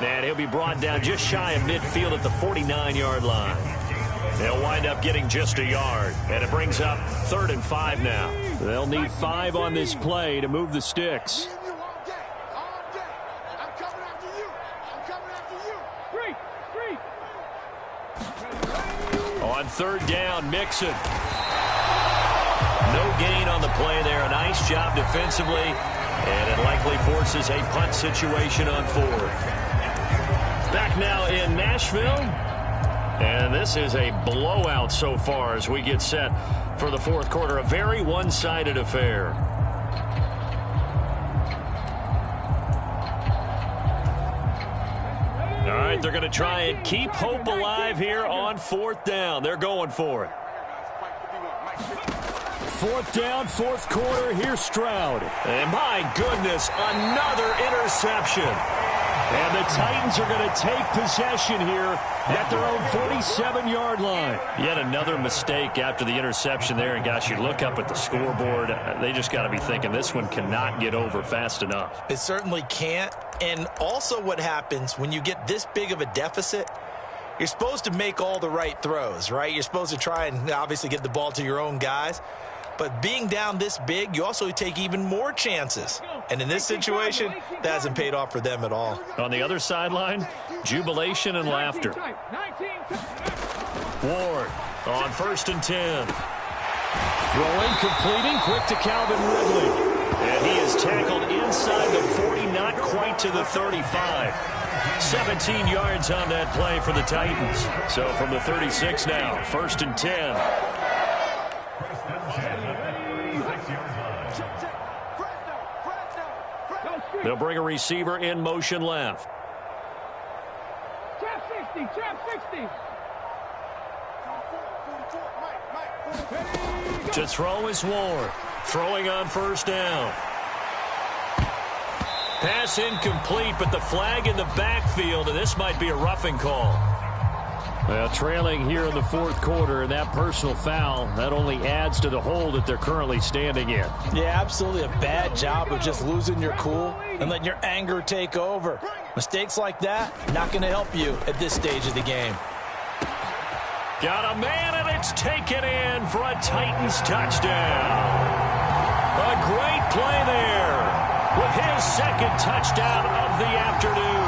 And he'll be brought down just shy of midfield at the 49-yard line. They'll wind up getting just a yard, and it brings up 3rd and 5 now. They'll need 5 on this play to move the sticks. On 3rd down, Mixon. No gain on the play there. A nice job defensively, and it likely forces a punt situation on 4th. Back now in Nashville, and this is a blowout so far as we get set for the 4th quarter. A very one-sided affair. All right, they're going to try and keep hope alive here on 4th down. They're going for it. 4th down, 4th quarter. Here's Stroud. And my goodness, another interception. And the Titans are going to take possession here at their own 47-yard line. Yet another mistake after the interception there. And, gosh, you look up at the scoreboard. They just got to be thinking this one cannot get over fast enough. It certainly can't. And also what happens when you get this big of a deficit, you're supposed to make all the right throws, right? You're supposed to try and obviously get the ball to your own guys. But being down this big, you also take even more chances. And in this situation, that hasn't paid off for them at all. On the other sideline, jubilation and laughter. Ward on 1st and 10. Throwing, completing, quick to Calvin Ridley. And he is tackled inside the 40, not quite to the 35. 17 yards on that play for the Titans. So from the 36 now, 1st and 10. They'll bring a receiver in motion left. Trap 60, trap 60. To throw is Ward. Throwing on 1st down. Pass incomplete, but the flag in the backfield, and this might be a roughing call. Well, trailing here in the 4th quarter, and that personal foul, that only adds to the hole that they're currently standing in. Yeah, absolutely a bad job of just losing your cool and letting your anger take over. Mistakes like that, not going to help you at this stage of the game. Got a man, and it's taken in for a Titans touchdown. A great play there with his 2nd touchdown of the afternoon.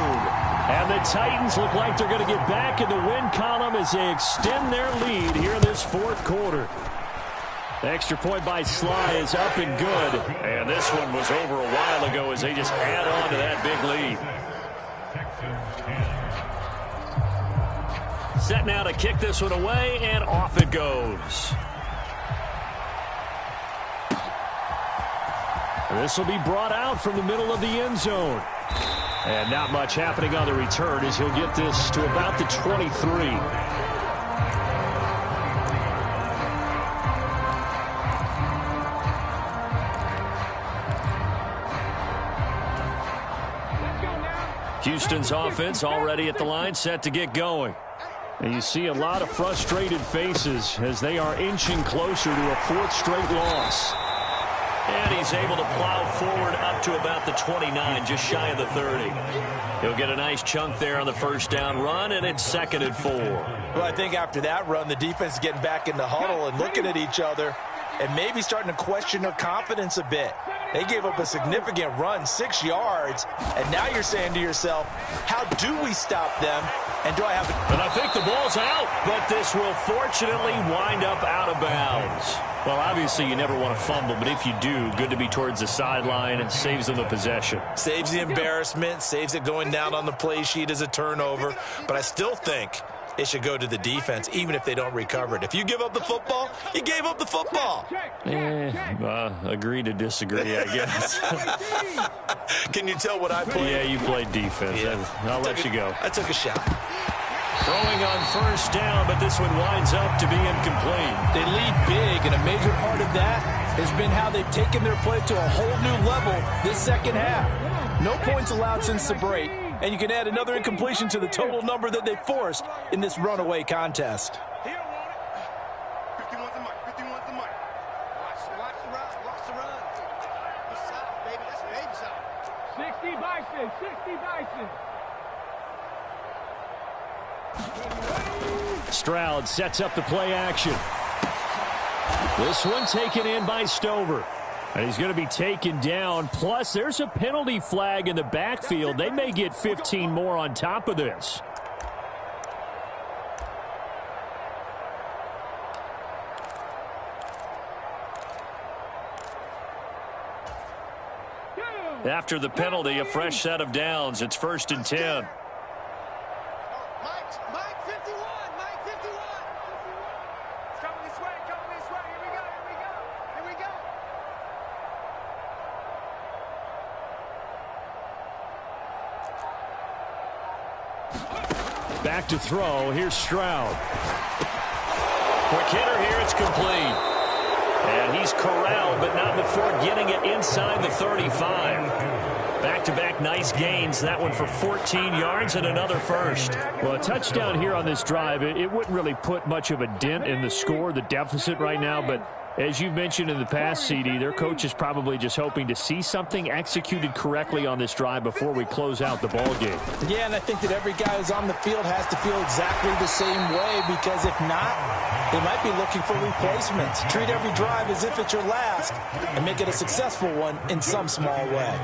And the Titans look like they're going to get back in the win column as they extend their lead here in this 4th quarter. The extra point by Sly is up and good. And this one was over a while ago as they just add on to that big lead. Set now to kick this one away, and off it goes. This will be brought out from the middle of the end zone. And not much happening on the return as he'll get this to about the 23. Houston's offense already at the line, set to get going. And you see a lot of frustrated faces as they are inching closer to a 4th straight loss. And he's able to plow forward up to about the 29, just shy of the 30. He'll get a nice chunk there on the first down run, and it's 2nd and 4. Well, I think after that run, the defense is getting back in the huddle and looking at each other and maybe starting to question their confidence a bit. They gave up a significant run, 6 yards, and now you're saying to yourself, how do we stop them? And do I have it? And I think the ball's out, but this will fortunately wind up out of bounds. Well, obviously you never want to fumble, but if you do, good to be towards the sideline. It saves them the possession. Saves the embarrassment, saves it going down on the play sheet as a turnover. But I still think it should go to the defense, even if they don't recover it. If you give up the football, you gave up the football. Agree to disagree, I guess. Can you tell what I played? Yeah, you played defense. Yeah. I'll let you go. I took a shot. Throwing on first down, but this one winds up to be incomplete. They lead big, and a major part of that has been how they've taken their play to a whole new level this second half. No points allowed since the break, and you can add another incompletion to the total number that they forced in this runaway contest. He don't want it. 51's the mic. 51's the mic. Watch the run. Watch the run. Good side, baby. That's baby side. 60 Bison. 60 Bison. Stroud sets up the play action. This one taken in by Stover. And he's going to be taken down. Plus, there's a penalty flag in the backfield. They may get 15 more on top of this. After the penalty, a fresh set of downs. It's 1st and 10. Mike 51. Mike 51. It's coming this way. Coming this way. Here we go. Here we go. Here we go. Back to throw. Here's Stroud. Quick hitter here. It's complete. And he's corralled, but not before getting it inside the 35. Back-to-back nice gains. That one for 14 yards and another first. Well, a touchdown here on this drive, it wouldn't really put much of a dent in the score, the deficit right now, but as you've mentioned in the past, CD, their coach is probably just hoping to see something executed correctly on this drive before we close out the ball game. Yeah, and I think that every guy who's on the field has to feel exactly the same way, because if not, they might be looking for replacements. Treat every drive as if it's your last and make it a successful one in some small way.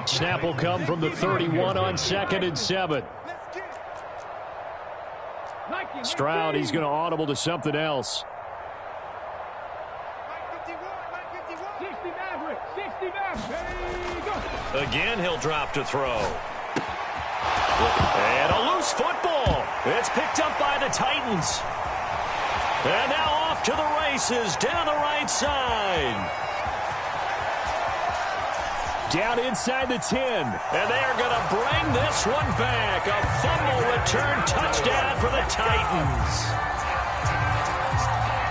Snap will come from the 31 on 2nd and 7. Stroud, he's going to audible to something else. Again, he'll drop to throw. And a loose football. It's picked up by the Titans. And now off to the races down the right side. Down inside the 10. And they are going to bring this one back. A fumble return touchdown for the Titans.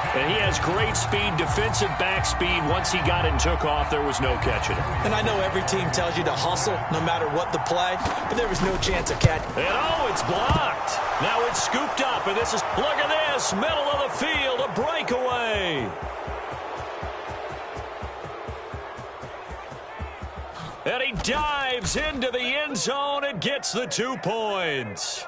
And he has great speed, defensive back speed. Once he got it and took off, there was no catching him. And I know every team tells you to hustle no matter what the play, but there was no chance of catching. And it's blocked. Now it's scooped up, and this is, look at this, middle of the field, a breakaway. And he dives into the end zone and gets the 2 points.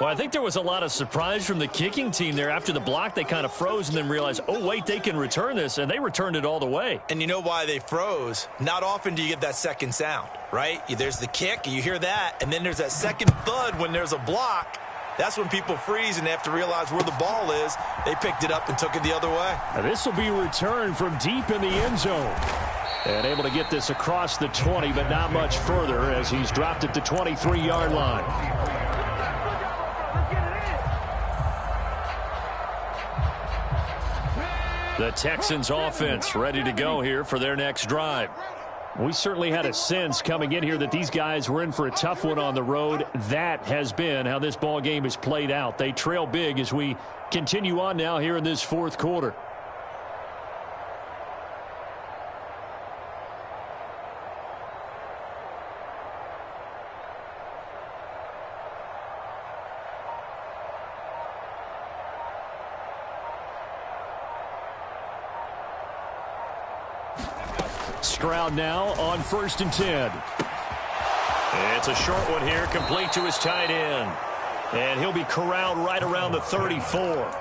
Well, I think there was a lot of surprise from the kicking team there. After the block, they kind of froze and then realized, oh, wait, they can return this, and they returned it all the way. And you know why they froze? Not often do you get that second sound, right? There's the kick, you hear that, and then there's that second thud when there's a block. That's when people freeze and they have to realize where the ball is. They picked it up and took it the other way. Now, this will be returned from deep in the end zone. And able to get this across the 20, but not much further as he's dropped at the 23-yard line. The Texans offense ready to go here for their next drive. We certainly had a sense coming in here that these guys were in for a tough one on the road. That has been how this ball game is played out. They trail big as we continue on now here in this fourth quarter. Stroud now on 1st and 10. It's a short one here, complete to his tight end. And he'll be corralled right around the 34.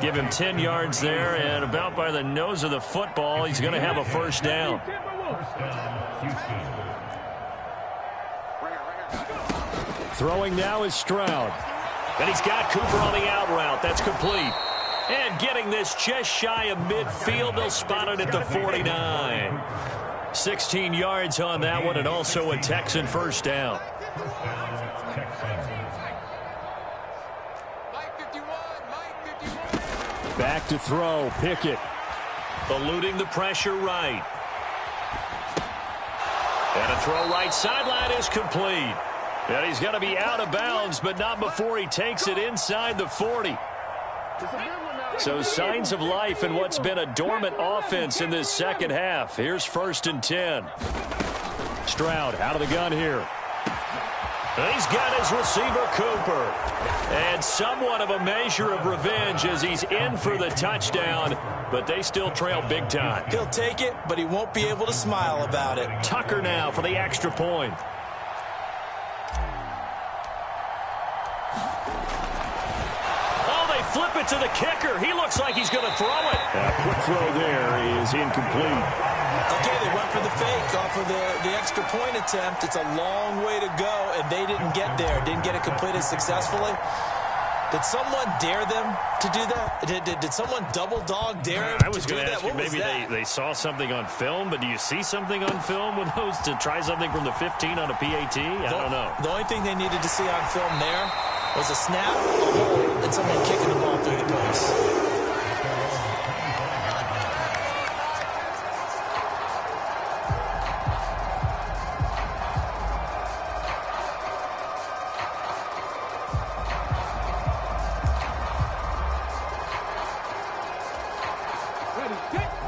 Give him 10 yards there, and about by the nose of the football, he's going to have a first down. Throwing now is Stroud. And he's got Cooper on the out route. That's complete. And getting this just shy of midfield, they'll spot it at the 49. 16 yards on that one, and also a Texan first down. Back to throw, Pickett. Eluding the pressure right. And a throw right sideline is complete. And he's going to be out of bounds, but not before he takes it inside the 40. So signs of life in what's been a dormant offense in this second half. Here's 1st and 10. Stroud out of the gun here. He's got his receiver, Cooper. And somewhat of a measure of revenge as he's in for the touchdown, but they still trail big time. He'll take it, but he won't be able to smile about it. Tucker now for the extra point. Flip it to the kicker. He looks like he's going to throw it. A quick throw there is incomplete. Okay, they went for the fake off of the extra point attempt. It's a long way to go, and they didn't get there. Didn't get it completed successfully. Did someone dare them to do that? Did someone double dog dare him I was going to ask you, maybe they saw something on film, but do you see something on film with those to try something from the 15 on a PAT? I don't know. The only thing they needed to see on film there was a snap, a hold, and someone kicking the ball through the post.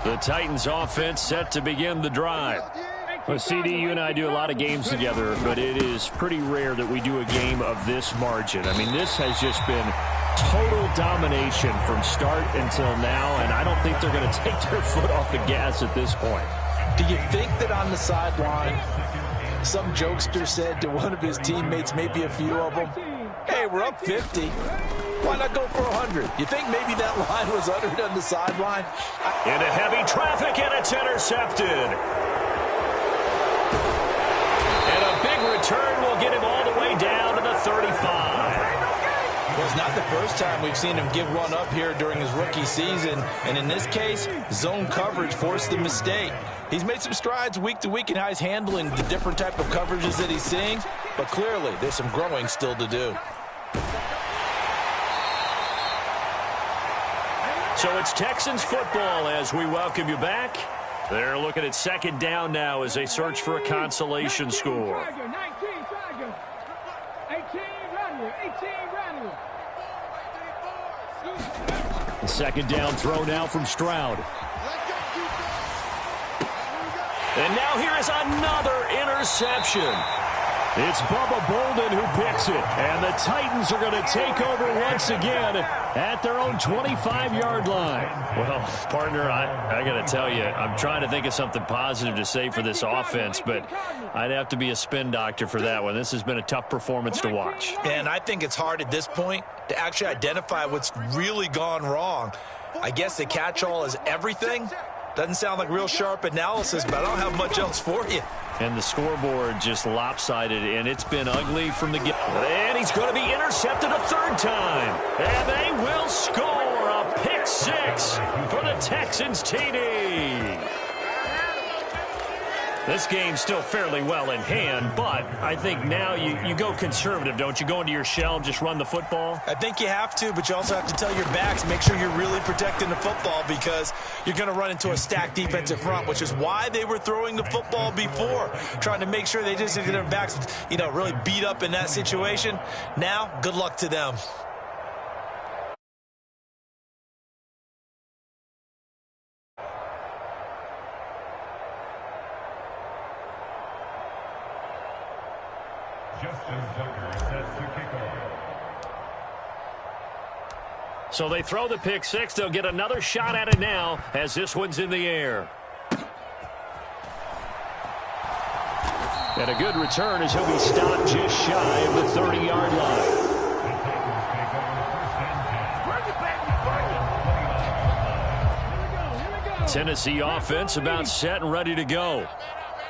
The Titans offense set to begin the drive. Well, CD, you and I do a lot of games together, but it is pretty rare that we do a game of this margin. I mean, this has just been total domination from start until now, and I don't think they're going to take their foot off the gas at this point. Do you think that on the sideline, some jokester said to one of his teammates, maybe a few of them, hey, we're up 50. Why not go for 100? You think maybe that line was uttered on the sideline? Into heavy traffic, and it's intercepted. And a big return will get him all the way down to the 35. Well, it's not the first time we've seen him give one up here during his rookie season. And in this case, zone coverage forced the mistake. He's made some strides week to week in how he's handling the different type of coverages that he's seeing. But clearly, there's some growing still to do. So it's Texans football as we welcome you back. They're looking at second down now as they search for a consolation score. 18 The second down throw now from Stroud. And now here is another interception. It's Bubba Bolden who picks it, and the Titans are going to take over once again at their own 25-yard line. Well, partner, I got to tell you, I'm trying to think of something positive to say for this offense, but I'd have to be a spin doctor for that one. This has been a tough performance to watch. And I think it's hard at this point to actually identify what's really gone wrong. I guess the catch-all is everything. Doesn't sound like real sharp analysis, but I don't have much else for you. And the scoreboard just lopsided, and it's been ugly from the get. And he's going to be intercepted a third time. And they will score a pick six for the Texans TD. This game's still fairly well in hand, but I think now you go conservative, don't you? Go into your shell and just run the football? I think you have to, but you also have to tell your backs, make sure you're really protecting the football because you're going to run into a stacked defensive front, which is why they were throwing the football before, trying to make sure they just get their backs, really beat up in that situation. Now, good luck to them. So they throw the pick six. They'll get another shot at it now as this one's in the air. And a good return as he'll be stopped just shy of the 30-yard line. Tennessee offense about set and ready to go.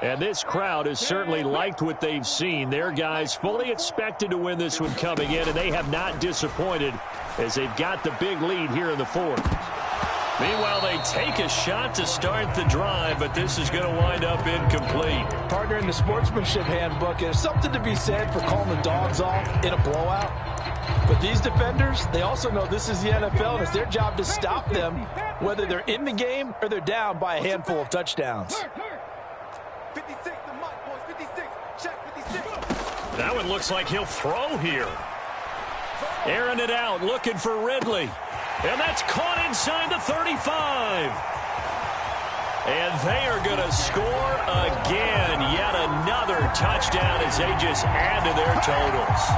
And this crowd has certainly liked what they've seen. Their guys fully expected to win this one coming in, and they have not disappointed as they've got the big lead here in the fourth. Meanwhile, they take a shot to start the drive, but this is going to wind up incomplete. Partner, in the sportsmanship handbook, there's something to be said for calling the dogs off in a blowout. But these defenders, they also know this is the NFL, and it's their job to stop them, whether they're in the game or they're down by a handful of touchdowns. 56, the mic, boys. 56. Check 56. That one looks like he'll throw here. Airing it out, looking for Ridley. And that's caught inside the 35. And they are going to score again. Yet another touchdown as they just add to their totals.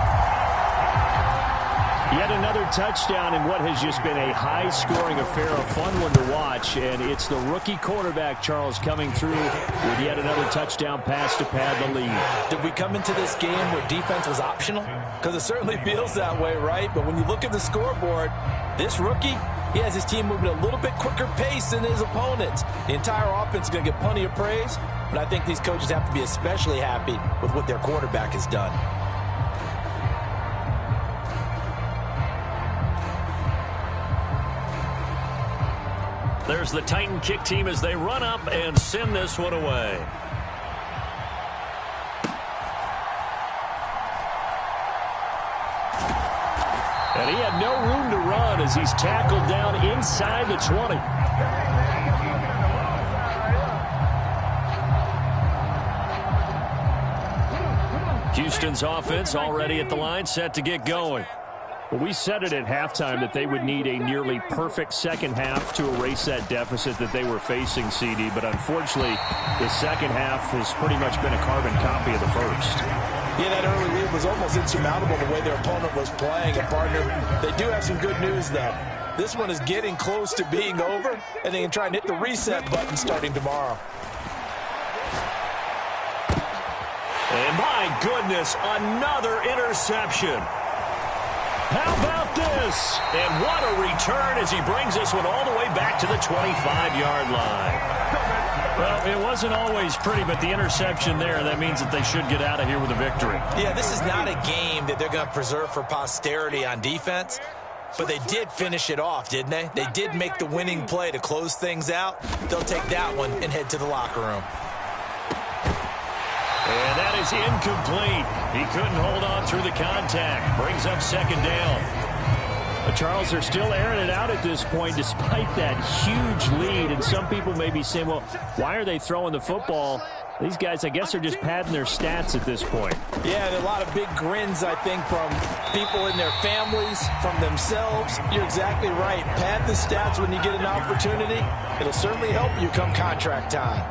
Yet another touchdown in what has just been a high-scoring affair, a fun one to watch. And it's the rookie quarterback, Charles, coming through with yet another touchdown pass to pad the lead. Did we come into this game where defense was optional? Because it certainly feels that way, right? But when you look at the scoreboard, this rookie, he has his team moving at a little bit quicker pace than his opponents. The entire offense is going to get plenty of praise, but I think these coaches have to be especially happy with what their quarterback has done. There's the Titan kick team as they run up and send this one away. And he had no room to run as he's tackled down inside the 20. Houston's offense already at the line, set to get going. Well, we said it at halftime that they would need a nearly perfect second half to erase that deficit that they were facing, CD. But unfortunately, the second half has pretty much been a carbon copy of the first. Yeah, that early lead was almost insurmountable the way their opponent was playing. And, partner, they do have some good news, though. This one is getting close to being over, and they can try and hit the reset button starting tomorrow. And my goodness, another interception. How about this? And what a return as he brings this one all the way back to the 25-yard line. Well, it wasn't always pretty, but the interception there, that means that they should get out of here with a victory. Yeah, this is not a game that they're going to preserve for posterity on defense, but they did finish it off, didn't they? They did make the winning play to close things out. They'll take that one and head to the locker room. And that is incomplete. He couldn't hold on through the contact. Brings up second down. But Charles, they're still airing it out at this point despite that huge lead. And some people may be saying, well, why are they throwing the football? These guys, I guess, are just padding their stats at this point. Yeah, there are a lot of big grins, I think, from people in their families, from themselves. You're exactly right. Pad the stats when you get an opportunity. It'll certainly help you come contract time.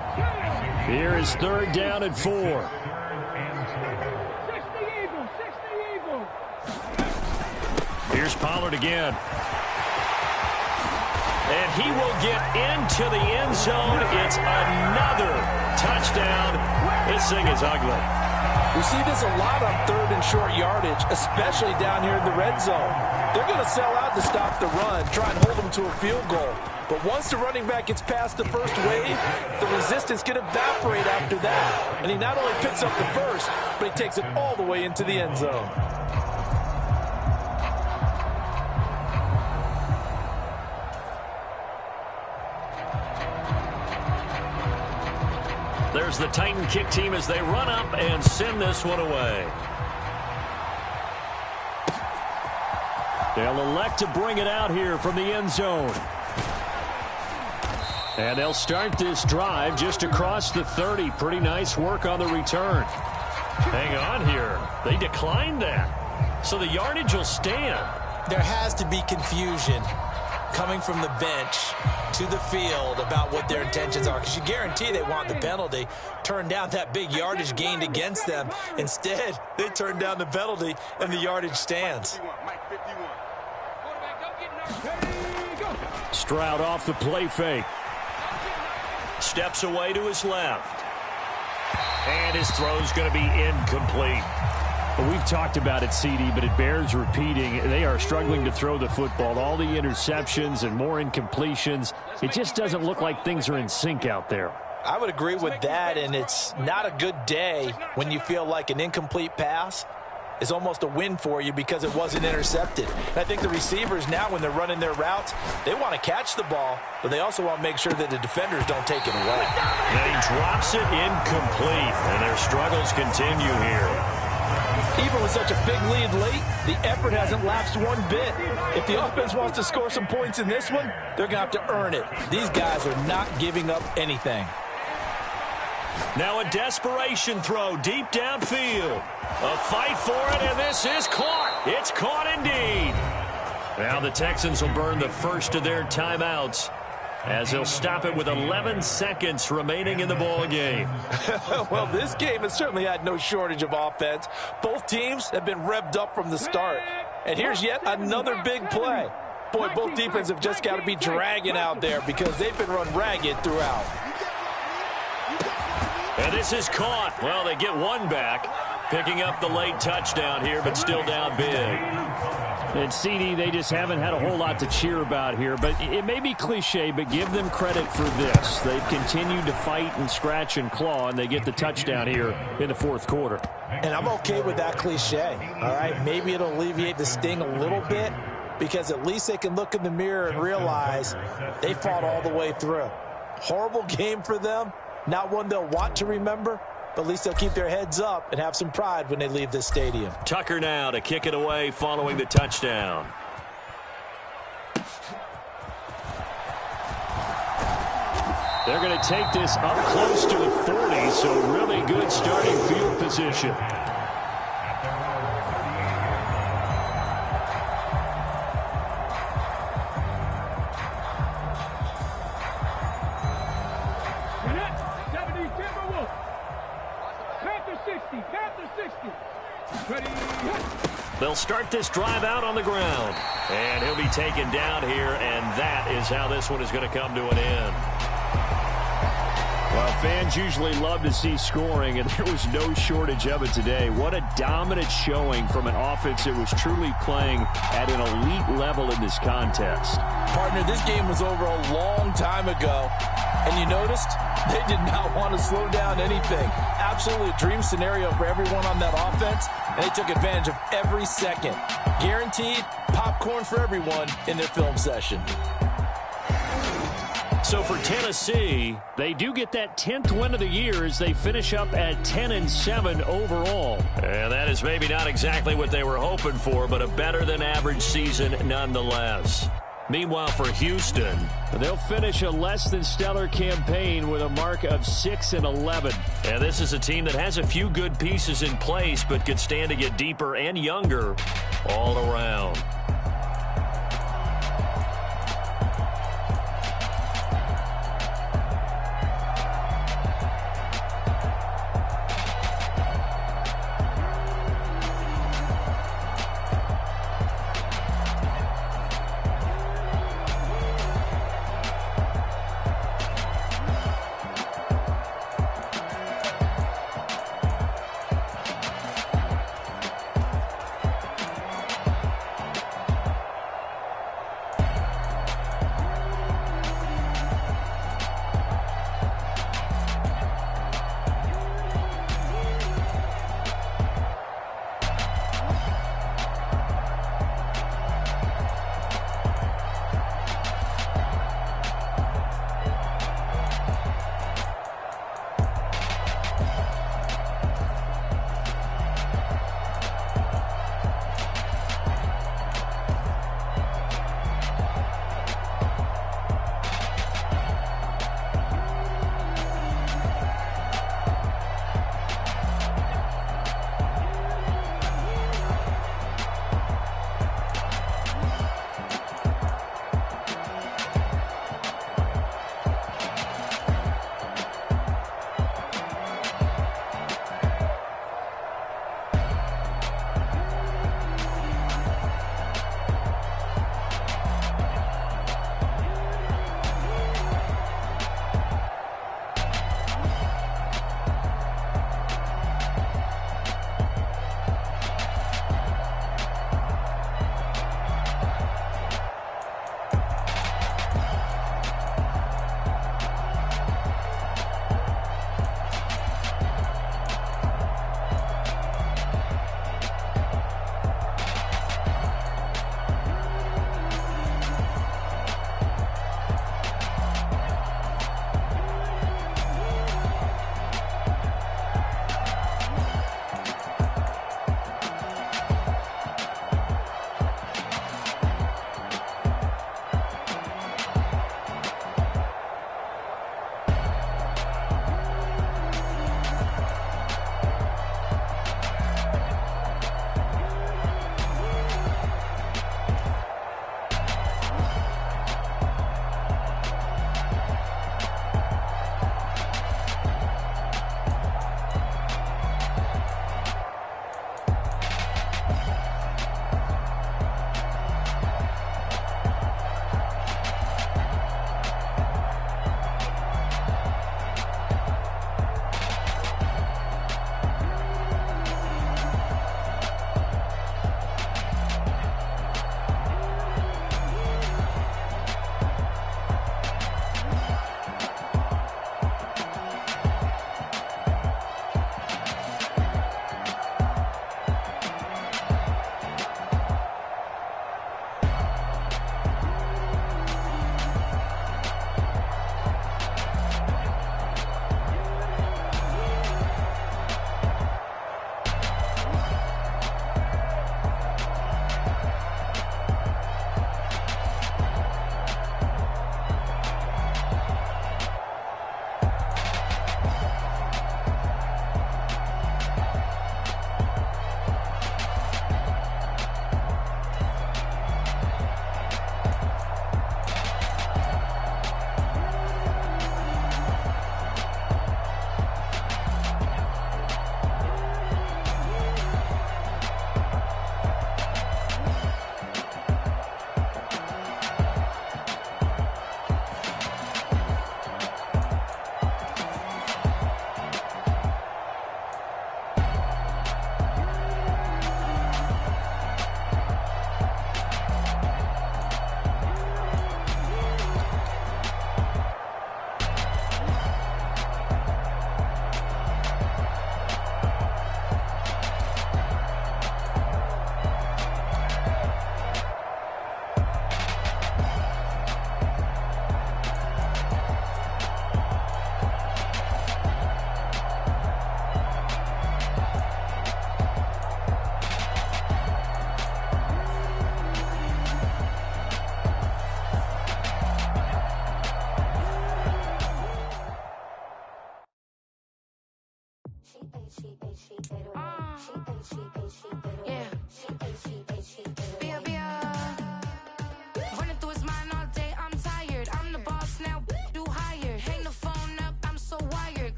Here is third down and 4. Here's Pollard again. And he will get into the end zone. It's another touchdown. This thing is ugly. We see this a lot on third and short yardage, especially down here in the red zone. They're going to sell out to stop the run, try and hold them to a field goal. But once the running back gets past the first wave, the resistance can evaporate after that. And he not only picks up the first, but he takes it all the way into the end zone. There's the Titan kick team as they run up and send this one away. They'll elect to bring it out here from the end zone. And they'll start this drive just across the 30. Pretty nice work on the return. Hang on here. They declined that. So the yardage will stand. There has to be confusion coming from the bench to the field about what their intentions are, because you guarantee they want the penalty. Turn down that big yardage gained against them. Instead, they turn down the penalty, and the yardage stands. Stroud off the play fake. Steps away to his left. And his throw's going to be incomplete. Well, we've talked about it, CD, but it bears repeating. They are struggling to throw the football. All the interceptions and more incompletions. It just doesn't look like things are in sync out there. I would agree with that, and it's not a good day when you feel like an incomplete pass is almost a win for you because it wasn't intercepted. And I think the receivers now, when they're running their routes, they want to catch the ball, but they also want to make sure that the defenders don't take it away. And he drops it incomplete, and their struggles continue here. Even with such a big lead late, the effort hasn't lapsed one bit. If the offense wants to score some points in this one, they're going to have to earn it. These guys are not giving up anything. Now a desperation throw deep downfield. A fight for it, and this is caught. It's caught indeed. Now the Texans will burn the first of their timeouts as they'll stop it with 11 seconds remaining in the ball game. Well, this game has certainly had no shortage of offense. Both teams have been revved up from the start. And here's yet another big play. Boy, both defenses have just got to be dragging out there because they've been run ragged throughout. And this is caught. Well, they get one back, picking up the late touchdown here, but still down big. And CD, they just haven't had a whole lot to cheer about here, but it may be cliche, but give them credit for this. They've continued to fight and scratch and claw, and they get the touchdown here in the fourth quarter. And I'm okay with that cliche, all right? Maybe it'll alleviate the sting a little bit because at least they can look in the mirror and realize they fought all the way through. Horrible game for them. Not one they'll want to remember, but at least they'll keep their heads up and have some pride when they leave this stadium. Tucker now to kick it away following the touchdown. They're going to take this up close to the 40, so really good starting field position. They'll start this drive out on the ground. And he'll be taken down here, and that is how this one is going to come to an end. Well, fans usually love to see scoring, and there was no shortage of it today. What a dominant showing from an offense that was truly playing at an elite level in this contest. Partner, this game was over a long time ago, and you noticed they did not want to slow down anything. Absolutely a dream scenario for everyone on that offense, and they took advantage of every second. Guaranteed popcorn for everyone in their film session. So for Tennessee, they do get that 10th win of the year as they finish up at 10-7 overall. And that is maybe not exactly what they were hoping for, but a better than average season nonetheless. Meanwhile, for Houston, they'll finish a less than stellar campaign with a mark of 6-11. And this is a team that has a few good pieces in place, but could stand to get deeper and younger all around.